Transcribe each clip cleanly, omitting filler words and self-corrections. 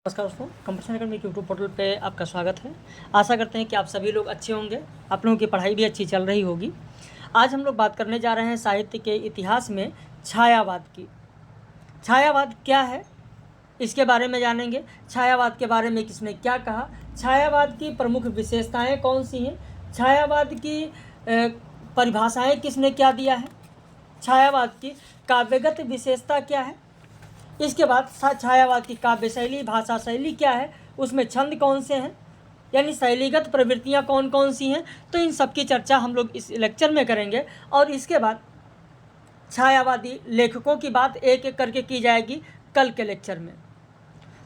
नमस्कार दोस्तों, computer academy के यूट्यूब पोर्टल पे आपका स्वागत है। आशा करते हैं कि आप सभी लोग अच्छे होंगे, आप लोगों की पढ़ाई भी अच्छी चल रही होगी। आज हम लोग बात करने जा रहे हैं साहित्य के इतिहास में छायावाद की। छायावाद क्या है, इसके बारे में जानेंगे। छायावाद के बारे में किसने क्या कहा, छायावाद की प्रमुख विशेषताएँ कौन सी हैं, छायावाद की परिभाषाएँ किसने क्या दिया है, छायावाद की काव्यगत विशेषता क्या है, इसके बाद छायावाद की काव्य शैली, भाषा शैली क्या है, उसमें छंद कौन से हैं, यानी शैलीगत प्रवृत्तियाँ कौन कौन सी हैं। तो इन सब की चर्चा हम लोग इस लेक्चर में करेंगे। और इसके बाद छायावादी लेखकों की बात एक एक करके की जाएगी कल के लेक्चर में।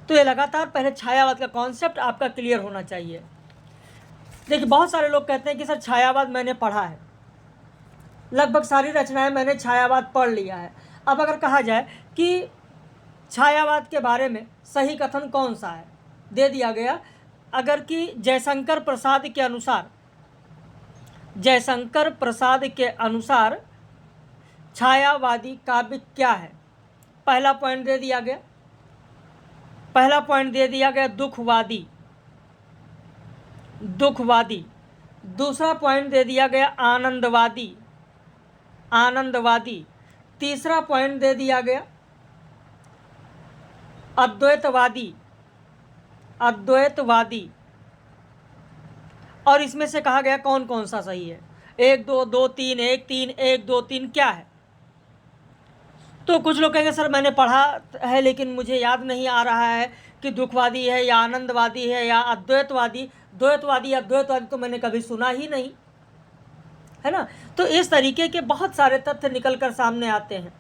तो ये लगातार पहले छायावाद का कॉन्सेप्ट आपका क्लियर होना चाहिए। देखिए, बहुत सारे लोग कहते हैं कि सर छायावाद मैंने पढ़ा है, लगभग सारी रचनाएं मैंने छायावाद पढ़ लिया है। अब अगर कहा जाए कि छायावाद के बारे में सही कथन कौन सा है, दे दिया गया। अगर कि जयशंकर प्रसाद के अनुसार छायावादी काव्य क्या है, पहला पॉइंट दे दिया गया दुखवादी। दूसरा पॉइंट दे दिया गया आनंदवादी। तीसरा पॉइंट दे दिया गया अद्वैतवादी। और इसमें से कहा गया कौन कौन सा सही है, 1 2 2 3 1 3 1 2 3 क्या है। तो कुछ लोग कहेंगे सर मैंने पढ़ा है लेकिन मुझे याद नहीं आ रहा है कि दुखवादी है या आनंदवादी है या अद्वैतवादी तो मैंने कभी सुना ही नहीं, है ना। तो इस तरीके के बहुत सारे तथ्य निकल कर सामने आते हैं।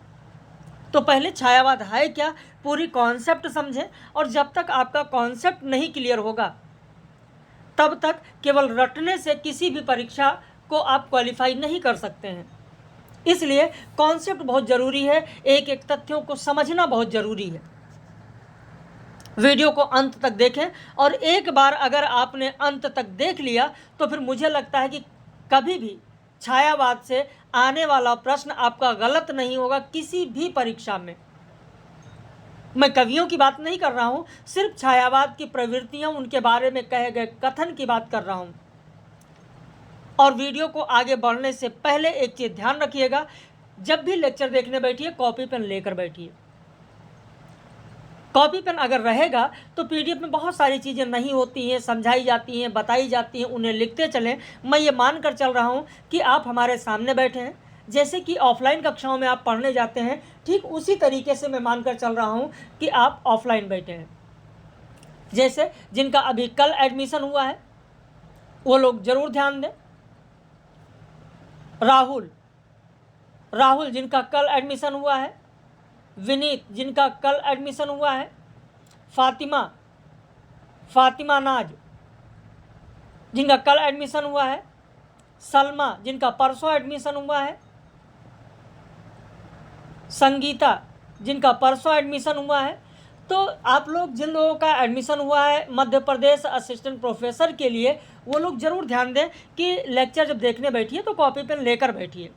तो पहले छायावाद है क्या, पूरी कॉन्सेप्ट समझें। और जब तक आपका कॉन्सेप्ट नहीं क्लियर होगा तब तक केवल रटने से किसी भी परीक्षा को आप क्वालिफाई नहीं कर सकते हैं। इसलिए कॉन्सेप्ट बहुत ज़रूरी है, एक एक तथ्यों को समझना बहुत ज़रूरी है। वीडियो को अंत तक देखें, और एक बार अगर आपने अंत तक देख लिया तो फिर मुझे लगता है कि कभी भी छायावाद से आने वाला प्रश्न आपका गलत नहीं होगा किसी भी परीक्षा में। मैं कवियों की बात नहीं कर रहा हूँ, सिर्फ छायावाद की प्रवृत्तियाँ, उनके बारे में कहे गए कथन की बात कर रहा हूँ। और वीडियो को आगे बढ़ने से पहले एक चीज़ ध्यान रखिएगा, जब भी लेक्चर देखने बैठिए कॉपी पेन लेकर बैठिए। कॉपी पेन अगर रहेगा तो पीडीएफ में बहुत सारी चीज़ें नहीं होती हैं, समझाई जाती हैं, बताई जाती हैं, उन्हें लिखते चलें। मैं ये मान कर चल रहा हूँ कि आप हमारे सामने बैठे हैं, जैसे कि ऑफलाइन कक्षाओं में आप पढ़ने जाते हैं, ठीक उसी तरीके से मैं मानकर चल रहा हूँ कि आप ऑफलाइन बैठे हैं। जैसे जिनका अभी कल एडमिशन हुआ है वो लोग जरूर ध्यान दें। राहुल जिनका कल एडमिशन हुआ है, विनीत जिनका कल एडमिशन हुआ है, फातिमा नाज जिनका कल एडमिशन हुआ है, सलमा जिनका परसों एडमिशन हुआ है, संगीता जिनका परसों एडमिशन हुआ है। तो आप लोग जिन लोगों का एडमिशन हुआ है मध्य प्रदेश असिस्टेंट प्रोफेसर के लिए, वो लोग ज़रूर ध्यान दें कि लेक्चर जब देखने बैठिए तो कॉपी पेन लेकर बैठिए।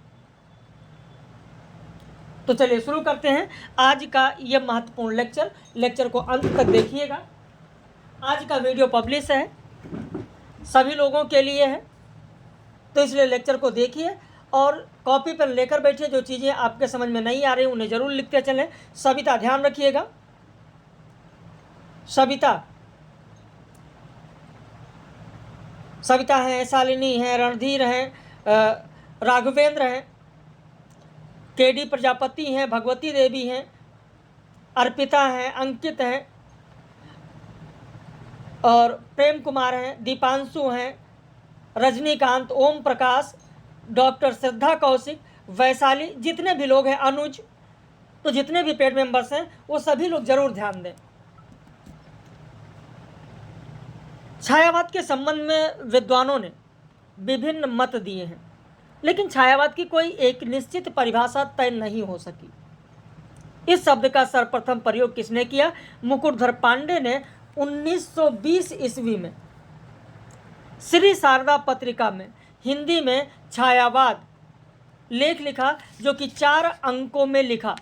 तो चलिए शुरू करते हैं आज का ये महत्वपूर्ण लेक्चर को अंत तक देखिएगा। आज का वीडियो पब्लिश है, सभी लोगों के लिए है, तो इसलिए लेक्चर को देखिए और कॉपी पेन लेकर बैठिए। जो चीज़ें आपके समझ में नहीं आ रही उन्हें ज़रूर लिखते चलें। सविता, ध्यान रखिएगा। सविता हैं, शालिनी हैं, रणधीर हैं, राघवेंद्र हैं, केडी प्रजापति हैं, भगवती देवी हैं, अर्पिता हैं, अंकित हैं, और प्रेम कुमार हैं, दीपांशु हैं, रजनीकांत, ओम प्रकाश, डॉक्टर श्रद्धा कौशिक, वैशाली, जितने भी लोग हैं, अनुज, तो जितने भी पेड मेंबर्स हैं वो सभी लोग जरूर ध्यान दें। छायावाद के संबंध में विद्वानों ने विभिन्न मत दिए हैं, लेकिन छायावाद की कोई एक निश्चित परिभाषा तय नहीं हो सकी। इस शब्द का सर्वप्रथम प्रयोग किसने किया? मुकुटधर पांडे ने 1920 ईस्वी में श्री शारदा पत्रिका में हिंदी में छायावाद लेख लिखा, जो कि 4 अंकों में लिखा।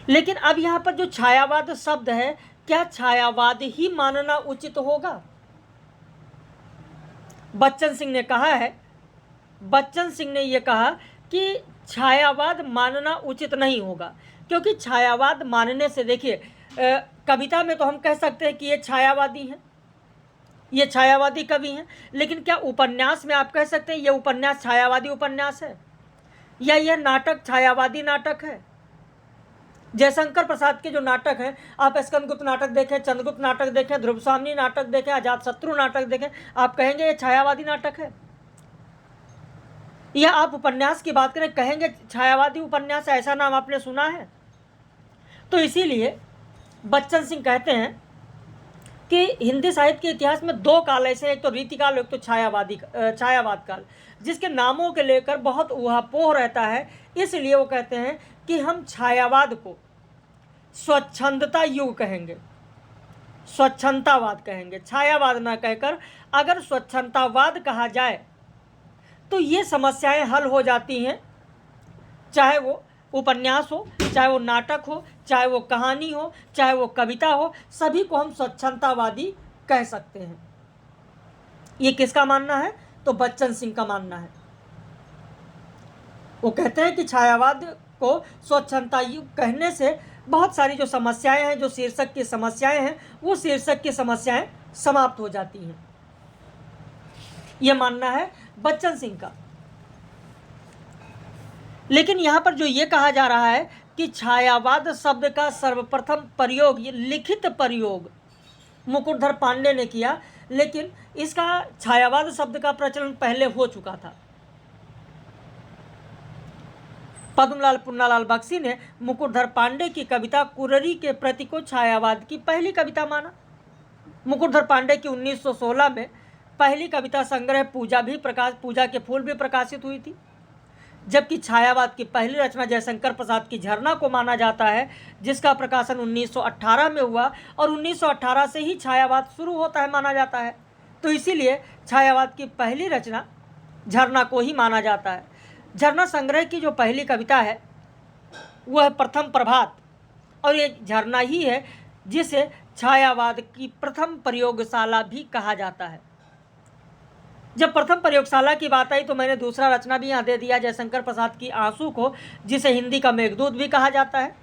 लेकिन अब यहाँ पर जो छायावाद शब्द है, क्या छायावाद ही मानना उचित होगा? बच्चन सिंह ने कहा है, बच्चन सिंह ने यह कहा कि छायावाद मानना उचित नहीं होगा, क्योंकि छायावाद मानने से, देखिए कविता में तो हम कह सकते हैं कि ये छायावादी हैं, ये छायावादी कवि हैं, लेकिन क्या उपन्यास में आप कह सकते हैं ये उपन्यास छायावादी उपन्यास है, या यह नाटक छायावादी नाटक है? जयशंकर प्रसाद के जो नाटक हैं, आप स्कंदगुप्त नाटक देखें, चंद्रगुप्त नाटक देखें, ध्रुवसामनी नाटक देखें, अजातशत्रु नाटक देखें, आप कहेंगे ये छायावादी नाटक है? या आप उपन्यास की बात करें, कहेंगे छायावादी उपन्यास, ऐसा नाम आपने सुना है? तो इसीलिए बच्चन सिंह कहते हैं कि हिंदी साहित्य के इतिहास में दो काल ऐसे हैं, एक तो रीतिकाल, एक तो छायावाद काल, जिसके नामों के लेकर बहुत ऊहापोह रहता है। इसलिए वो कहते हैं कि हम छायावाद को स्वच्छंदता युग कहेंगे, स्वच्छंदतावाद कहेंगे, छायावाद ना कहकर अगर स्वच्छंदतावाद कहा जाए तो ये समस्याएं हल हो जाती हैं, चाहे वो उपन्यास हो, चाहे वो नाटक हो, चाहे वो कहानी हो, चाहे वो कविता हो, सभी को हम स्वच्छंदतावादी कह सकते हैं। ये किसका मानना है? तो बच्चन सिंह का मानना है। वो कहते हैं कि छायावाद को स्वच्छंदता युग कहने से बहुत सारी जो समस्याएं हैं, जो शीर्षक की समस्याएं हैं, वो शीर्षक की समस्याएं समाप्त हो जाती हैं। यह मानना है बच्चन सिंह का। लेकिन यहाँ पर जो ये कहा जा रहा है कि छायावाद शब्द का सर्वप्रथम प्रयोग, ये लिखित प्रयोग मुकुटधर पांडे ने किया, लेकिन इसका छायावाद शब्द का प्रचलन पहले हो चुका था। पद्मलाल पुन्नालाल बख्शी ने मुकुटधर पांडे की कविता कुररी के प्रति को छायावाद की पहली कविता माना। मुकुटधर पांडे की 1916 में पहली कविता संग्रह पूजा के फूल भी प्रकाशित हुई थी, जबकि छायावाद की पहली रचना जयशंकर प्रसाद की झरना को माना जाता है, जिसका प्रकाशन 1918 में हुआ, और 1918 से ही छायावाद शुरू होता है माना जाता है। तो इसीलिए छायावाद की पहली रचना झरना को ही माना जाता है। झरना संग्रह की जो पहली कविता है वह है प्रथम प्रभात, और ये झरना ही है जिसे छायावाद की प्रथम प्रयोगशाला भी कहा जाता है। जब प्रथम प्रयोगशाला की बात आई तो मैंने दूसरा रचना भी यहाँ दे दिया, जयशंकर प्रसाद की आंसू को, जिसे हिंदी का मेघदूत भी कहा जाता है।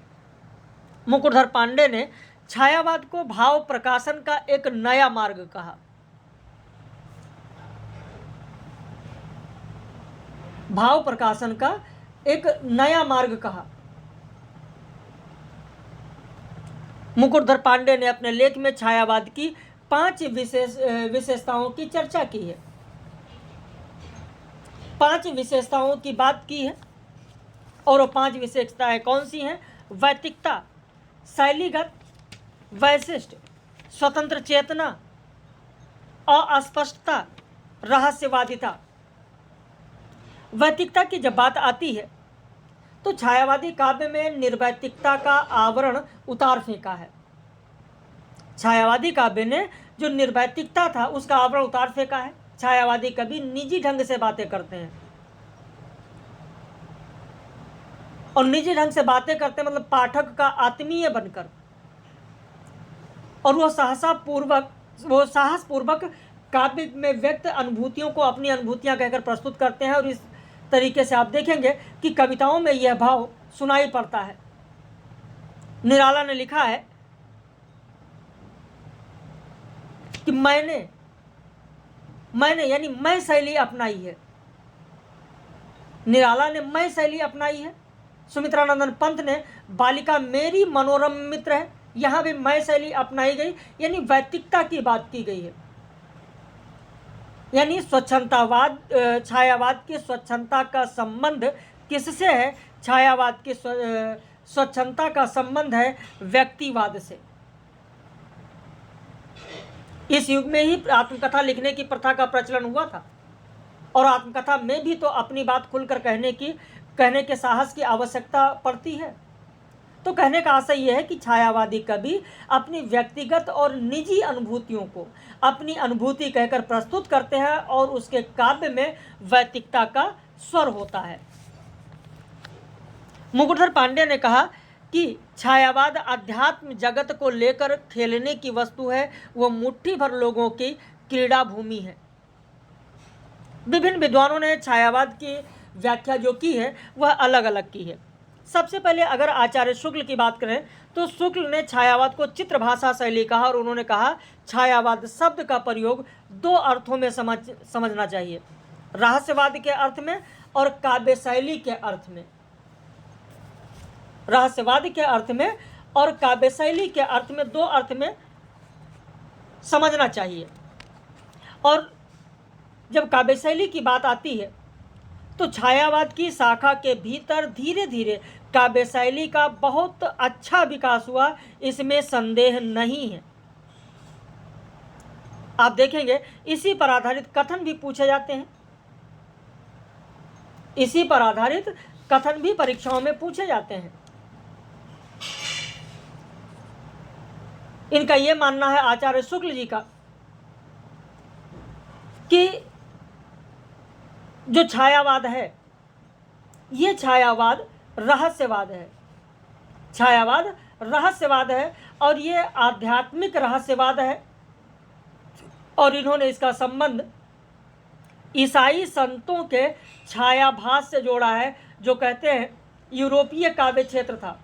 मुकुटधर पांडे ने छायावाद को भाव प्रकाशन का एक नया मार्ग कहा। भाव प्रकाशन का एक नया मार्ग कहा। मुकुटधर पांडे ने अपने लेख में छायावाद की 5 विशेषताओं की चर्चा की है, 5 विशेषताओं की बात की है। और वो 5 विशेषताएं कौन सी हैं? वैतिकता, शैलीगत वैशिष्ट, स्वतंत्र चेतना, अस्पष्टता, रहस्यवादिता। वैतिकता की जब बात आती है तो छायावादी काव्य में निर्वैतिकता का आवरण उतार फेंका है। छायावादी काव्य ने जो निर्वैतिकता था उसका आवरण उतार फेंका है। छायावादी कवि निजी ढंग से बातें करते हैं, और निजी ढंग से बातें करते हैं मतलब पाठक का आत्मीय बनकर, और वो साहसपूर्वक काव्य में व्यक्त अनुभूतियों को अपनी अनुभूतियां कहकर प्रस्तुत करते हैं। और इस तरीके से आप देखेंगे कि कविताओं में यह भाव सुनाई पड़ता है। निराला ने लिखा है कि मैंने यानी मैं शैली अपनाई है। निराला ने मैं शैली अपनाई है। सुमित्रानंदन पंत ने बालिका मेरी मनोरम मित्र है, यहाँ भी मैं शैली अपनाई गई, यानी वैतिकता की बात की गई है। यानी स्वच्छंदतावाद, छायावाद की स्वच्छंदता का संबंध किससे है? छायावाद की स्वच्छंदता का संबंध है व्यक्तिवाद से। इस युग में ही आत्मकथा लिखने की प्रथा का प्रचलन हुआ था, और आत्मकथा में भी तो अपनी बात खुलकर कहने के साहस की आवश्यकता पड़ती है। तो कहने का आशय यह है कि छायावादी कवि अपनी व्यक्तिगत और निजी अनुभूतियों को अपनी अनुभूति कहकर प्रस्तुत करते हैं, और उसके काव्य में वैतिकता का स्वर होता है। मुकुटधर पांडे ने कहा कि कि छायावाद अध्यात्म जगत को लेकर खेलने की वस्तु है, वह मुट्ठी भर लोगों की क्रीड़ा भूमि है। विभिन्न विद्वानों ने छायावाद की व्याख्या जो की है वह अलग अलग की है। सबसे पहले अगर आचार्य शुक्ल की बात करें तो शुक्ल ने छायावाद को चित्र भाषा शैली कहा और उन्होंने कहा छायावाद शब्द का प्रयोग दो अर्थों में समझना चाहिए, रहस्यवाद के अर्थ में और काव्य शैली के अर्थ में। रहस्यवाद के अर्थ में और काव्य शैली के अर्थ में, दो अर्थ में समझना चाहिए। और जब काव्य शैली की बात आती है तो छायावाद की शाखा के भीतर धीरे धीरे काव्य शैली का बहुत अच्छा विकास हुआ, इसमें संदेह नहीं है। आप देखेंगे इसी पर आधारित कथन भी पूछे जाते हैं, इसी पर आधारित कथन भी परीक्षाओं में पूछे जाते हैं। इनका यह मानना है आचार्य शुक्ल जी का कि जो छायावाद है ये छायावाद रहस्यवाद है, छायावाद रहस्यवाद है और ये आध्यात्मिक रहस्यवाद है। और इन्होंने इसका संबंध ईसाई संतों के छायाभास से जोड़ा है, जो कहते हैं यूरोपीय काव्य क्षेत्र था,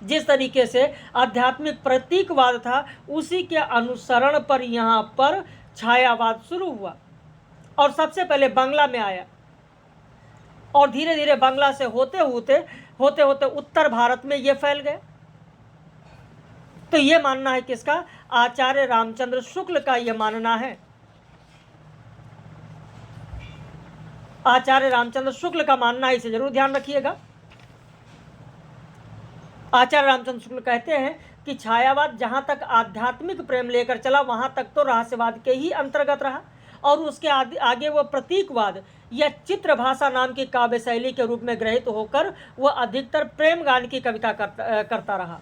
जिस तरीके से आध्यात्मिक प्रतीकवाद था उसी के अनुसरण पर यहाँ पर छायावाद शुरू हुआ और सबसे पहले बांग्ला में आया और धीरे धीरे बांग्ला से होते होते उत्तर भारत में ये फैल गए। तो ये मानना है किसका? आचार्य रामचंद्र शुक्ल का ये मानना है, आचार्य रामचंद्र शुक्ल का मानना है, इसे जरूर ध्यान रखिएगा। आचार्य रामचंद्र शुक्ल कहते हैं कि छायावाद जहां तक आध्यात्मिक प्रेम लेकर चला वहां तक तो रहस्यवाद के ही अंतर्गत रहा और उसके आगे वह प्रतीकवाद या चित्र भाषा नाम की काव्य शैली के रूप में ग्रहित होकर वह अधिकतर प्रेम गान की कविता करता रहा।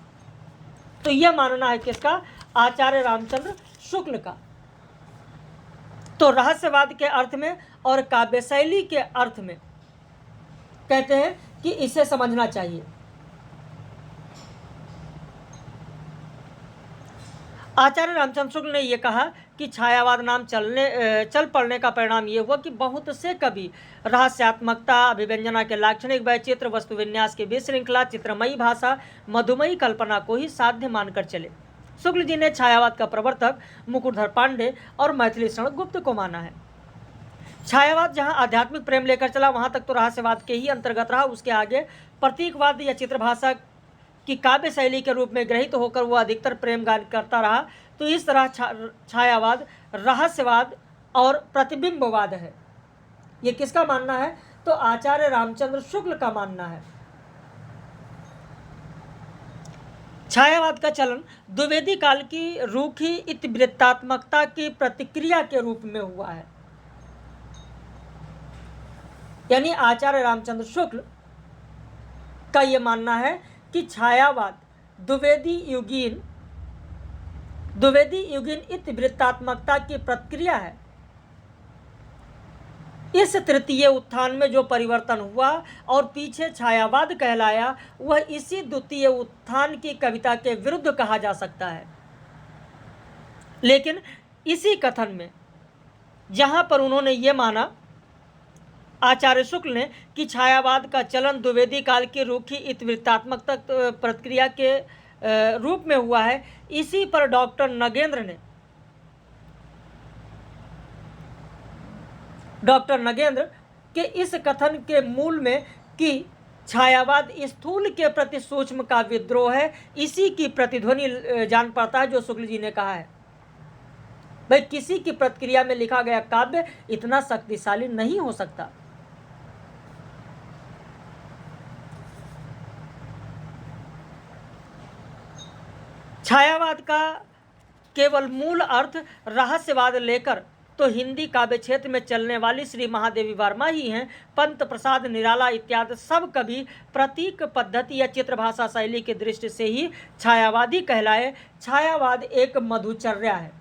तो यह मानना है किसका? आचार्य रामचंद्र शुक्ल का। तो रहस्यवाद के अर्थ में और काव्य शैली के अर्थ में कहते हैं कि इसे समझना चाहिए। आचार्य रामचंद्र शुक्ल ने यह कहा कि छायावाद नाम चल पड़ने का परिणाम ये हुआ कि बहुत से कवि रहस्यात्मकता, अभिव्यंजना के लाक्षणिक वैचित्र, वस्तु विन्यास की विशृंखला, चित्रमयी भाषा, मधुमयी कल्पना को ही साध्य मानकर चले। शुक्ल जी ने छायावाद का प्रवर्तक मुकुटधर पांडे और मैथिली शरण गुप्त को माना है। छायावाद जहां आध्यात्मिक प्रेम लेकर चला वहां तक तो रहस्यवाद के ही अंतर्गत रहा, उसके आगे प्रतीकवाद या चित्रभाषा की काव्य शैली के रूप में ग्रहित होकर वह अधिकतर प्रेम गान करता रहा। तो इस तरह छायावाद रहस्यवाद और प्रतिबिंबवाद है। ये किसका मानना है? तो आचार्य रामचंद्र शुक्ल का मानना है। छायावाद का चलन द्विवेदी काल की रूखी इतिवृत्तात्मकता की प्रतिक्रिया के रूप में हुआ है। यानी आचार्य रामचंद्र शुक्ल का यह मानना है कि छायावाद द्विवेदी युगीन इतिवृत्तात्मकता की प्रतिक्रिया है। इस तृतीय उत्थान में जो परिवर्तन हुआ और पीछे छायावाद कहलाया वह इसी द्वितीय उत्थान की कविता के विरुद्ध कहा जा सकता है। लेकिन इसी कथन में जहां पर उन्होंने ये माना आचार्य शुक्ल ने कि छायावाद का चलन द्विवेदी काल की रूखी इतिवृत्तात्मकता प्रतिक्रिया के रूप में हुआ है, इसी पर डॉक्टर नगेंद्र के इस कथन के मूल में कि छायावाद स्थूल के प्रति सूक्ष्म का विद्रोह है, इसी की प्रतिध्वनि जान पड़ता है जो शुक्ल जी ने कहा है। भाई किसी की प्रतिक्रिया में लिखा गया काव्य इतना शक्तिशाली नहीं हो सकता। छायावाद का केवल मूल अर्थ रहस्यवाद लेकर तो हिंदी काव्य क्षेत्र में चलने वाली श्री महादेवी वर्मा ही हैं। पंत प्रसाद निराला इत्यादि सब कवि प्रतीक पद्धति या चित्रभाषा शैली की दृष्टि से ही छायावादी कहलाए। छायावाद एक मधुचर्या है।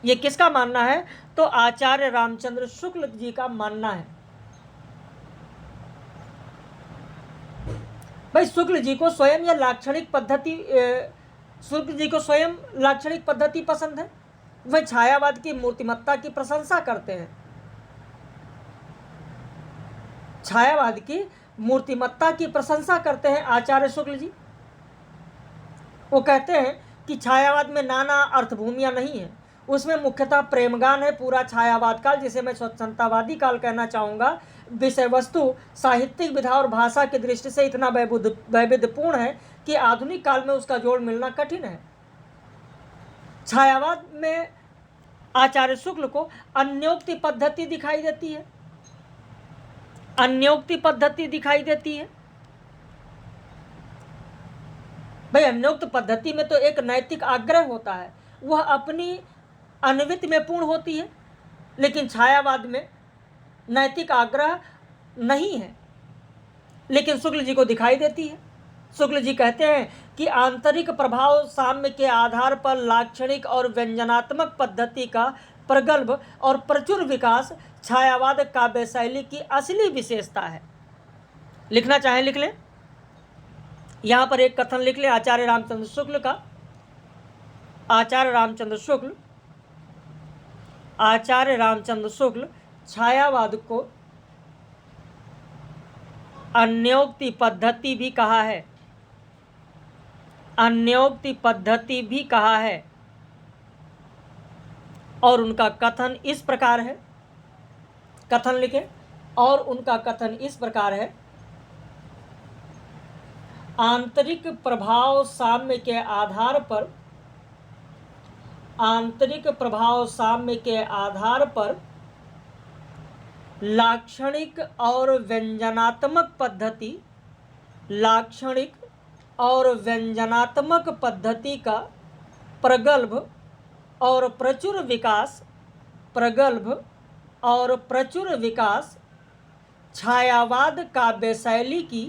ये किसका मानना है? तो आचार्य रामचंद्र शुक्ल जी का मानना है। भाई शुक्ल जी को स्वयं यह लाक्षणिक पद्धति शुक्ल जी को स्वयं लाक्षणिक पद्धति पसंद है। वह छायावाद की मूर्तिमत्ता की प्रशंसा करते हैं। छायावाद की मूर्तिमत्ता की प्रशंसा करते हैं आचार्य शुक्ल जी। वो कहते हैं कि छायावाद में नाना अर्थभूमियां नहीं है, उसमें मुख्यतः प्रेमगान है। पूरा छायावाद काल, जिसे मैं स्वच्छंदतावादी काल कहना चाहूँगा, विषय वस्तु, साहित्यिक विधा और भाषा की दृष्टि से इतना वैविध्यपूर्ण है कि आधुनिक काल में उसका जोड़ मिलना कठिन है। छायावाद में आचार्य शुक्ल को अन्योक्ति पद्धति दिखाई देती है। अन्योक्ति पद्धति दिखाई देती है। भाई अन्योक्त पद्धति में तो एक नैतिक आग्रह होता है, वह अपनी अन्वित में पूर्ण होती है, लेकिन छायावाद में नैतिक आग्रह नहीं है, लेकिन शुक्ल जी को दिखाई देती है। शुक्ल जी कहते हैं कि आंतरिक प्रभाव साम्य के आधार पर लाक्षणिक और व्यंजनात्मक पद्धति का प्रगल्भ और प्रचुर विकास छायावाद काव्य शैली की असली विशेषता है। लिखना चाहें लिख लें, यहाँ पर एक कथन लिख लें आचार्य रामचंद्र शुक्ल का। आचार्य रामचंद्र शुक्ल छायावाद को अन्योक्ति पद्धति भी कहा है। अन्योक्ति पद्धति भी कहा है, और उनका कथन इस प्रकार है। कथन लिखें, और उनका कथन इस प्रकार है। आंतरिक प्रभाव साम्य के आधार पर, आंतरिक प्रभाव साम्य के आधार पर लाक्षणिक और व्यंजनात्मक पद्धति, लाक्षणिक और व्यंजनात्मक पद्धति का प्रगल्भ और प्रचुर विकास, प्रगल्भ और प्रचुर विकास छायावाद काव्य शैली की,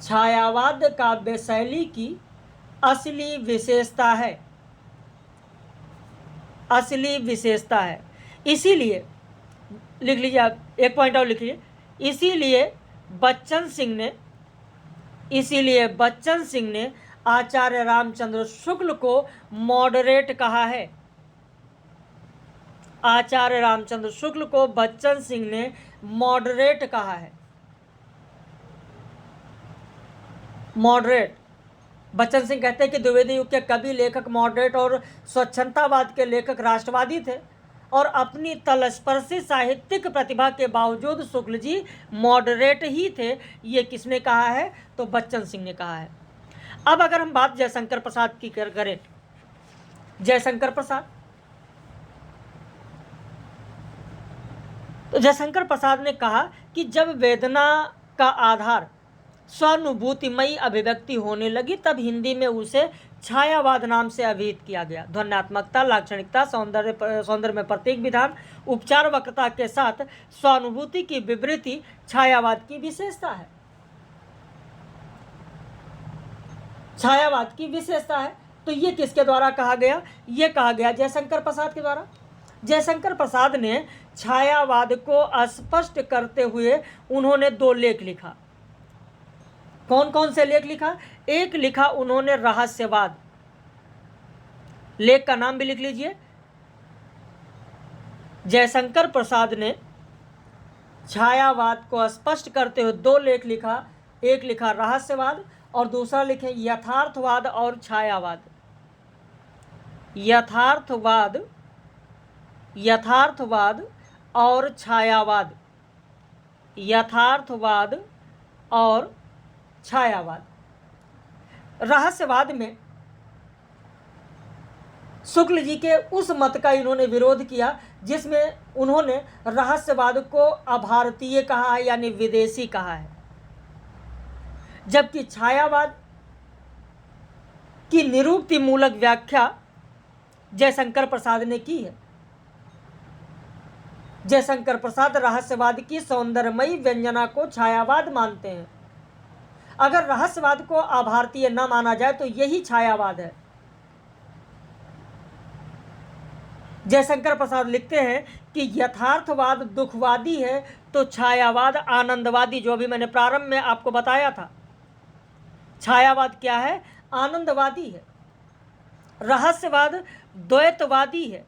छायावाद काव्य शैली की असली विशेषता है, असली विशेषता है। इसीलिए लिख लीजिए आप, एक पॉइंट और लिख लीजिए। इसीलिए बच्चन सिंह ने आचार्य रामचंद्र शुक्ल को मॉडरेट कहा है। आचार्य रामचंद्र शुक्ल को बच्चन सिंह ने मॉडरेट कहा है। मॉडरेट, बच्चन सिंह कहते हैं कि द्विवेदी युग के कवि, लेखक मॉडरेट और स्वच्छंदतावाद के लेखक राष्ट्रवादी थे, और अपनी तलस्पर्शी साहित्यिक प्रतिभा के बावजूद शुक्ल जी मॉडरेट ही थे। ये किसने कहा है? तो बच्चन सिंह ने कहा है। अब अगर हम बात जयशंकर प्रसाद की करें, जयशंकर प्रसाद, तो जयशंकर प्रसाद ने कहा कि जब वेदना का आधार स्वानुभूतिमयी अभिव्यक्ति होने लगी, तब हिंदी में उसे छायावाद नाम से अभिहित किया गया। ध्वन्यात्मकता, लाक्षणिकता, सौंदर्य में प्रतीक विधान, उपचार वक्रता के साथ स्वानुभूति की विवृति छायावाद की विशेषता है। छायावाद की विशेषता है। तो ये किसके द्वारा कहा गया? ये कहा गया जयशंकर प्रसाद के द्वारा। जयशंकर प्रसाद ने छायावाद को स्पष्ट करते हुए उन्होंने 2 लेख लिखा। कौन कौन से लेख लिखा? एक लिखा उन्होंने रहस्यवाद, लेख का नाम भी लिख लीजिए। जयशंकर प्रसाद ने छायावाद को स्पष्ट करते हुए 2 लेख लिखा। एक लिखा रहस्यवाद और दूसरा लिखे यथार्थवाद और छायावाद। यथार्थवाद, यथार्थवाद और छायावाद, यथार्थवाद और छायावाद। रहस्यवाद में शुक्ल जी के उस मत का इन्होंने विरोध किया जिसमें उन्होंने रहस्यवाद को अभारतीय कहा है, यानी विदेशी कहा है, जबकि छायावाद की निरुक्ति मूलक व्याख्या जयशंकर प्रसाद ने की है। जयशंकर प्रसाद रहस्यवाद की सौंदर्यमयी व्यंजना को छायावाद मानते हैं। अगर रहस्यवाद को अभारतीय न माना जाए तो यही छायावाद है। जयशंकर प्रसाद लिखते हैं कि यथार्थवाद दुखवादी है तो छायावाद आनंदवादी, जो भी मैंने प्रारंभ में आपको बताया था। छायावाद क्या है? आनंदवादी है। रहस्यवाद द्वैतवादी है।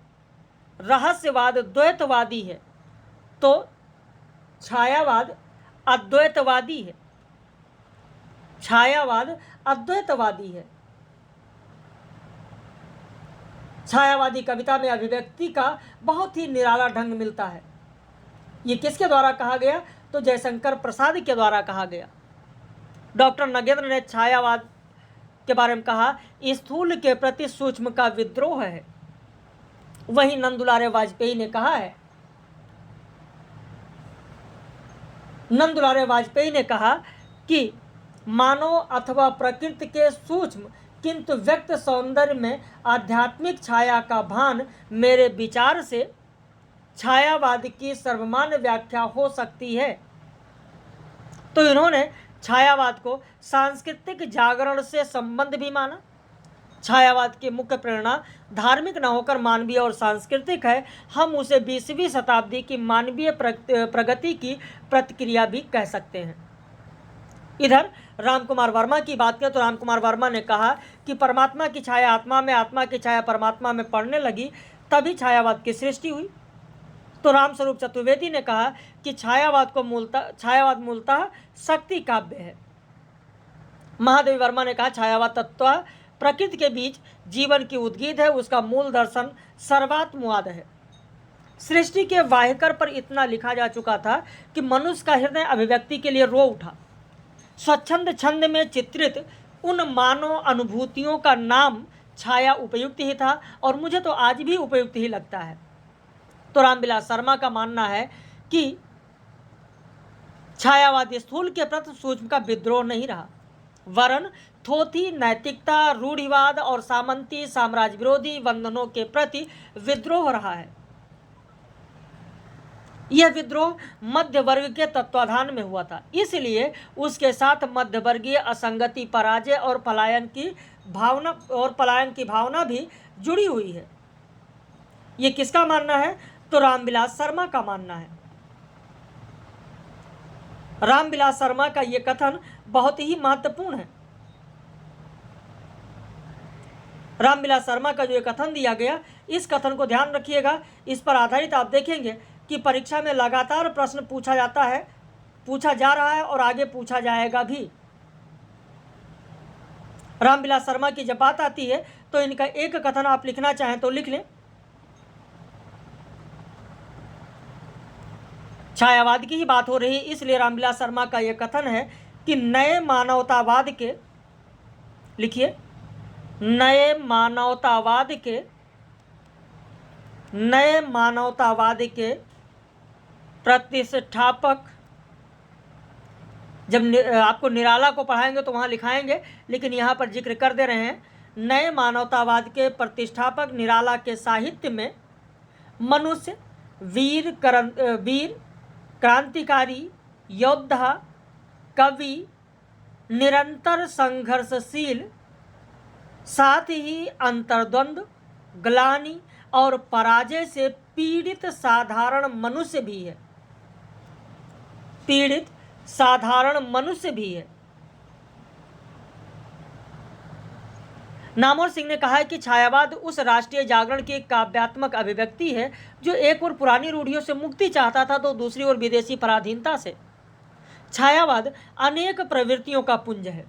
रहस्यवाद द्वैतवादी है, तो छायावाद अद्वैतवादी है। छायावाद अद्वैतवादी है। छायावादी कविता में अभिव्यक्ति का बहुत ही निराला ढंग मिलता है। ये किसके द्वारा कहा गया? तो जयशंकर प्रसाद के द्वारा कहा गया। डॉक्टर नगेंद्र ने छायावाद के बारे में कहा, स्थूल के प्रति सूक्ष्म का विद्रोह है। वहीं नंदुलारे वाजपेयी ने कहा है, नंदुलारे वाजपेयी ने कहा कि मानव अथवा प्रकृति के सूक्ष्म किंतु व्यक्त सौंदर्य में आध्यात्मिक छाया का भान मेरे विचार से छायावाद की सर्वमान्य व्याख्या हो सकती है। तो इन्होंने छायावाद को सांस्कृतिक जागरण से संबंध भी माना। छायावाद की मुख्य प्रेरणा धार्मिक न होकर मानवीय और सांस्कृतिक है। हम उसे 20वीं शताब्दी की मानवीय प्रगति की प्रतिक्रिया भी कह सकते हैं। इधर रामकुमार वर्मा की बात करें तो रामकुमार वर्मा ने कहा कि परमात्मा की छाया आत्मा में, आत्मा की छाया परमात्मा में पड़ने लगी, तभी छायावाद की सृष्टि हुई। तो रामस्वरूप चतुर्वेदी ने कहा कि छायावाद मूलतः शक्ति काव्य है। महादेवी वर्मा ने कहा छायावाद तत्व प्रकृति के बीच जीवन की उद्गीत है, उसका मूल दर्शन सर्वात्मवाद है। सृष्टि के वाहिकर पर इतना लिखा जा चुका था कि मनुष्य का हृदय अभिव्यक्ति के लिए रो उठा। स्वच्छंद छंद में चित्रित उन मानव अनुभूतियों का नाम छाया उपयुक्त ही था, और मुझे तो आज भी उपयुक्त ही लगता है। तो रामविलास शर्मा का मानना है कि छायावाद स्थूल के प्रति सूक्ष्म का विद्रोह नहीं रहा, वरन थोथी नैतिकता, रूढ़िवाद और सामंती साम्राज्य विरोधी बंधनों के प्रति विद्रोह रहा है। यह विद्रोह मध्य वर्ग के तत्वाधान में हुआ था, इसलिए उसके साथ मध्य वर्गीय असंगति, पराजय और पलायन की भावना भी जुड़ी हुई है। ये किसका मानना है? तो रामविलास शर्मा का मानना है। रामविलास शर्मा का यह कथन बहुत ही महत्वपूर्ण है। रामविलास शर्मा का जो ये कथन दिया गया, इस कथन को ध्यान रखिएगा। इस पर आधारित आप देखेंगे कि परीक्षा में लगातार प्रश्न पूछा जा रहा है और आगे पूछा जाएगा भी। रामविलास शर्मा की जब बात आती है तो इनका एक कथन आप लिखना चाहें तो लिख लें। छायावाद की ही बात हो रही है, इसलिए रामविलास शर्मा का यह कथन है कि नए मानवतावाद के, लिखिए, नए मानवतावाद के प्रतिष्ठापक, जब आपको निराला को पढ़ाएंगे तो वहाँ लिखाएंगे, लेकिन यहाँ पर जिक्र कर दे रहे हैं, नए मानवतावाद के प्रतिष्ठापक निराला के साहित्य में मनुष्य वीर, क्रांतिकारी, योद्धा, कवि, निरंतर संघर्षशील, साथ ही अंतर्द्वंद, ग्लानि और पराजय से पीड़ित साधारण मनुष्य भी है। पीड़ित साधारण मनुष्य भी है। नामवर सिंह ने कहा है कि छायावाद उस राष्ट्रीय जागरण की एक काव्यात्मक अभिव्यक्ति है जो एक ओर पुरानी रूढ़ियों से मुक्ति चाहता था तो दूसरी ओर विदेशी पराधीनता से। छायावाद अनेक प्रवृत्तियों का पुंज है।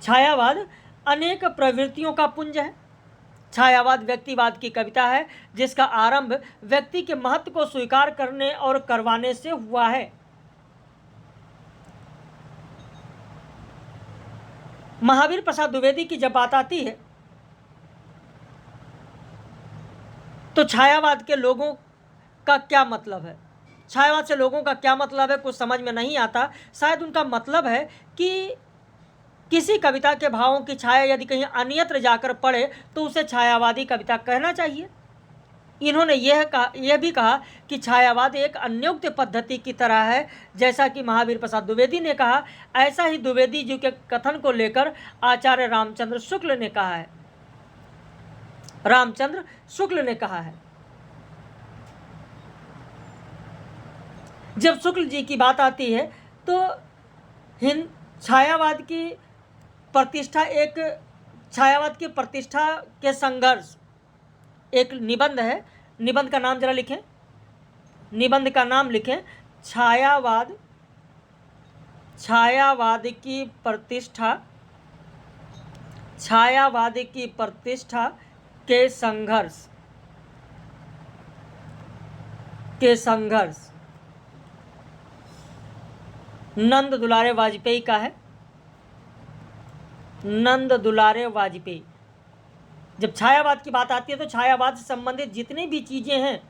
छायावाद अनेक प्रवृत्तियों का पुंज है। छायावाद व्यक्तिवाद की कविता है जिसका आरंभ व्यक्ति के महत्व को स्वीकार करने और करवाने से हुआ है। महावीर प्रसाद द्विवेदी की जब बात आती है तो छायावाद के लोगों का क्या मतलब है, छायावाद से लोगों का क्या मतलब है, कुछ समझ में नहीं आता। शायद उनका मतलब है कि किसी कविता के भावों की छाया यदि कहीं अन्यत्र जाकर पड़े तो उसे छायावादी कविता कहना चाहिए। इन्होंने यह भी कहा कि छायावाद एक अन्योक्त पद्धति की तरह है, जैसा कि महावीर प्रसाद द्विवेदी ने कहा। ऐसा ही द्विवेदी जी के कथन को लेकर आचार्य रामचंद्र शुक्ल ने कहा है। रामचंद्र शुक्ल ने कहा है। जब शुक्ल जी की बात आती है तो छायावाद की प्रतिष्ठा एक छायावाद की प्रतिष्ठा के संघर्ष एक निबंध है। निबंध का नाम जरा लिखें, निबंध का नाम लिखें, छायावाद, छायावाद की प्रतिष्ठा, छायावाद की प्रतिष्ठा के संघर्ष, के संघर्ष नंद दुलारे वाजपेयी का है। नंद दुलारे वाजपेयी। जब छायावाद की बात आती है तो छायावाद से संबंधित जितनी भी चीजें हैं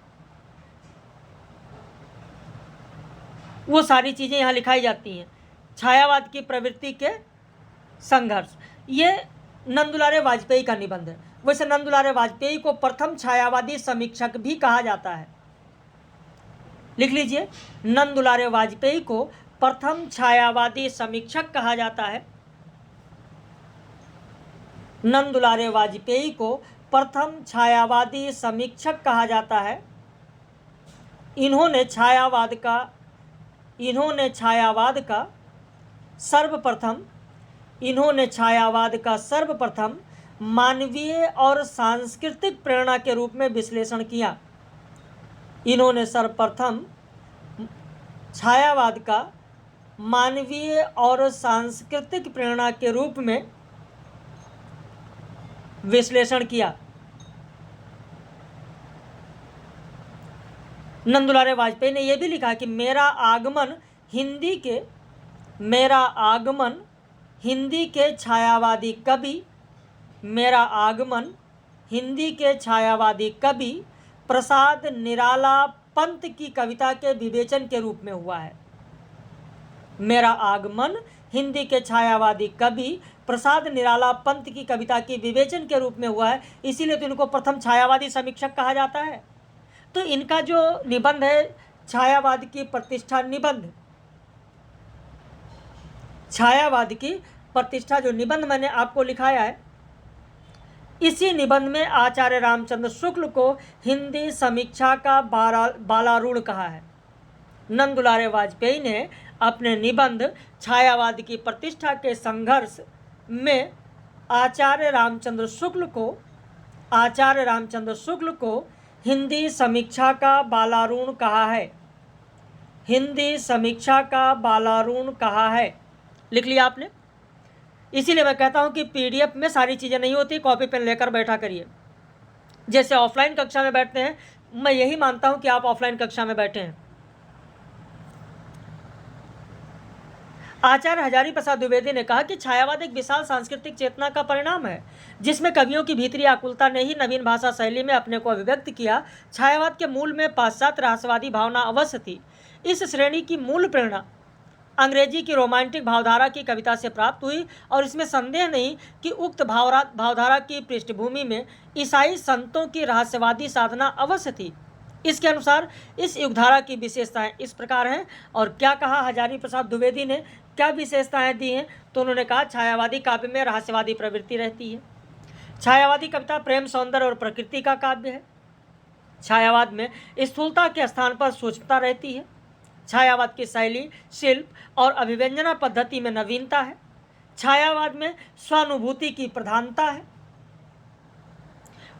वो सारी चीजें यहां लिखाई जाती हैं। छायावाद की प्रवृत्ति के संघर्ष, ये नंद दुलारे वाजपेयी का निबंध है। वैसे नंद दुलारे वाजपेयी को प्रथम छायावादी समीक्षक भी कहा जाता है। लिख लीजिए, नंद दुलारे वाजपेयी को प्रथम छायावादी समीक्षक कहा जाता है। नंद दुलारे वाजपेयी को प्रथम छायावादी समीक्षक कहा जाता है। इन्होंने छायावाद का सर्वप्रथम मानवीय और सांस्कृतिक प्रेरणा के रूप में विश्लेषण किया। इन्होंने सर्वप्रथम छायावाद का मानवीय और सांस्कृतिक प्रेरणा के रूप में विश्लेषण किया। नंद दुलारे वाजपेयी ने यह भी लिखा कि मेरा आगमन हिंदी के छायावादी कवि, मेरा आगमन हिंदी के छायावादी कवि प्रसाद निराला पंत की कविता के विवेचन के रूप में हुआ है। मेरा आगमन हिंदी के छायावादी कवि प्रसाद निराला पंत की कविता के विवेचन के रूप में हुआ है, इसीलिए तो इनको प्रथम छायावादी समीक्षक कहा जाता है। तो इनका जो निबंध है छायावाद की प्रतिष्ठा निबंध, छायावाद की प्रतिष्ठा जो निबंध मैंने आपको लिखाया है, इसी निबंध में आचार्य रामचंद्र शुक्ल को हिंदी समीक्षा का बालारूढ़ कहा है। नंद दुलारे वाजपेयी ने अपने निबंध छायावाद की प्रतिष्ठा के संघर्ष में आचार्य रामचंद्र शुक्ल को हिंदी समीक्षा का बालारूढ़ कहा है। हिंदी समीक्षा का बालारूढ़ कहा है। लिख लिया आपने? इसीलिए मैं कहता हूं कि पीडीएफ में सारी चीज़ें नहीं होती, कॉपी पेन लेकर बैठा करिए। जैसे ऑफलाइन कक्षा में बैठते हैं, मैं यही मानता हूं कि आप ऑफलाइन कक्षा में बैठे हैं। आचार्य हजारी प्रसाद द्विवेदी ने कहा कि छायावाद एक विशाल सांस्कृतिक चेतना का परिणाम है, जिसमें कवियों की भीतरी आकुलता ने ही नवीन भाषा शैली में अपने को अभिव्यक्त किया। छायावाद के मूल में पाश्चात्य रहस्यवादी भावना अवश्य थी। इस श्रेणी की मूल प्रेरणा अंग्रेजी की रोमांटिक भावधारा की कविता से प्राप्त हुई और इसमें संदेह नहीं कि उक्त भावधारा की पृष्ठभूमि में ईसाई संतों की रहस्यवादी साधना अवश्य थी। इसके अनुसार इस युगधारा की विशेषताएं इस प्रकार हैं। और क्या कहा हजारी प्रसाद द्विवेदी ने, क्या विशेषताएं दी हैं? तो उन्होंने कहा छायावादी काव्य में रहस्यवादी प्रवृत्ति रहती है। छायावादी कविता प्रेम, सौंदर्य और प्रकृति का काव्य है। छायावाद में स्थूलता के स्थान पर सूक्ष्मता रहती है। छायावाद की शैली, शिल्प और अभिव्यंजना पद्धति में नवीनता है। छायावाद में स्वानुभूति की प्रधानता है।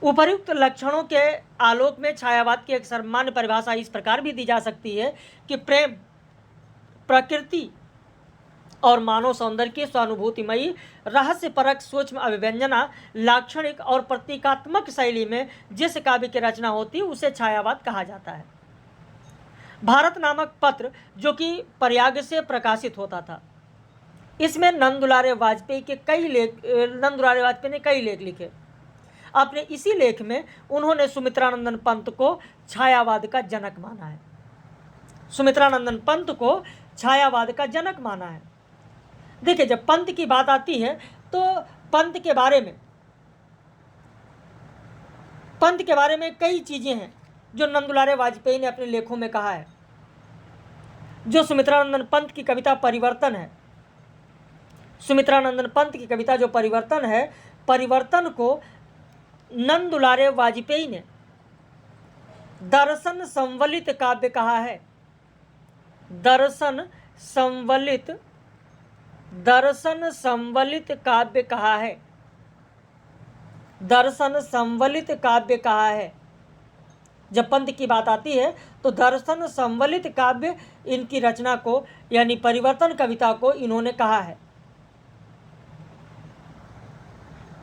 उपर्युक्त लक्षणों के आलोक में छायावाद की एक सामान्य परिभाषा इस प्रकार भी दी जा सकती है कि प्रेम, प्रकृति और मानव सौंदर्य की स्वानुभूतिमयी रहस्यपरक सूक्ष्म अभिव्यंजना लाक्षणिक और प्रतीकात्मक शैली में जिस काव्य की रचना होती है उसे छायावाद कहा जाता है। भारत नामक पत्र जो कि प्रयाग से प्रकाशित होता था, इसमें नंद दुलारे वाजपेयी ने कई लेख लिखे। अपने इसी लेख में उन्होंने सुमित्रानंदन पंत को छायावाद का जनक माना है। सुमित्रानंदन पंत को छायावाद का जनक माना है। देखिए, जब पंत की बात आती है तो पंत के बारे में कई चीज़ें हैं जो नंद दुलारे वाजपेयी ने अपने लेखों में कहा है। जो सुमित्रानंदन पंत की कविता परिवर्तन है, सुमित्रानंदन पंत की कविता जो परिवर्तन है, परिवर्तन को नंद दुलारे वाजपेयी ने दर्शन संवलित काव्य कहा है। दर्शन संवलित दर्शन संवलित काव्य कहा है, दर्शन संवलित काव्य कहा है। जब पंत की बात आती है तो दर्शन संवलित काव्य इनकी रचना को यानी परिवर्तन कविता को इन्होंने कहा है।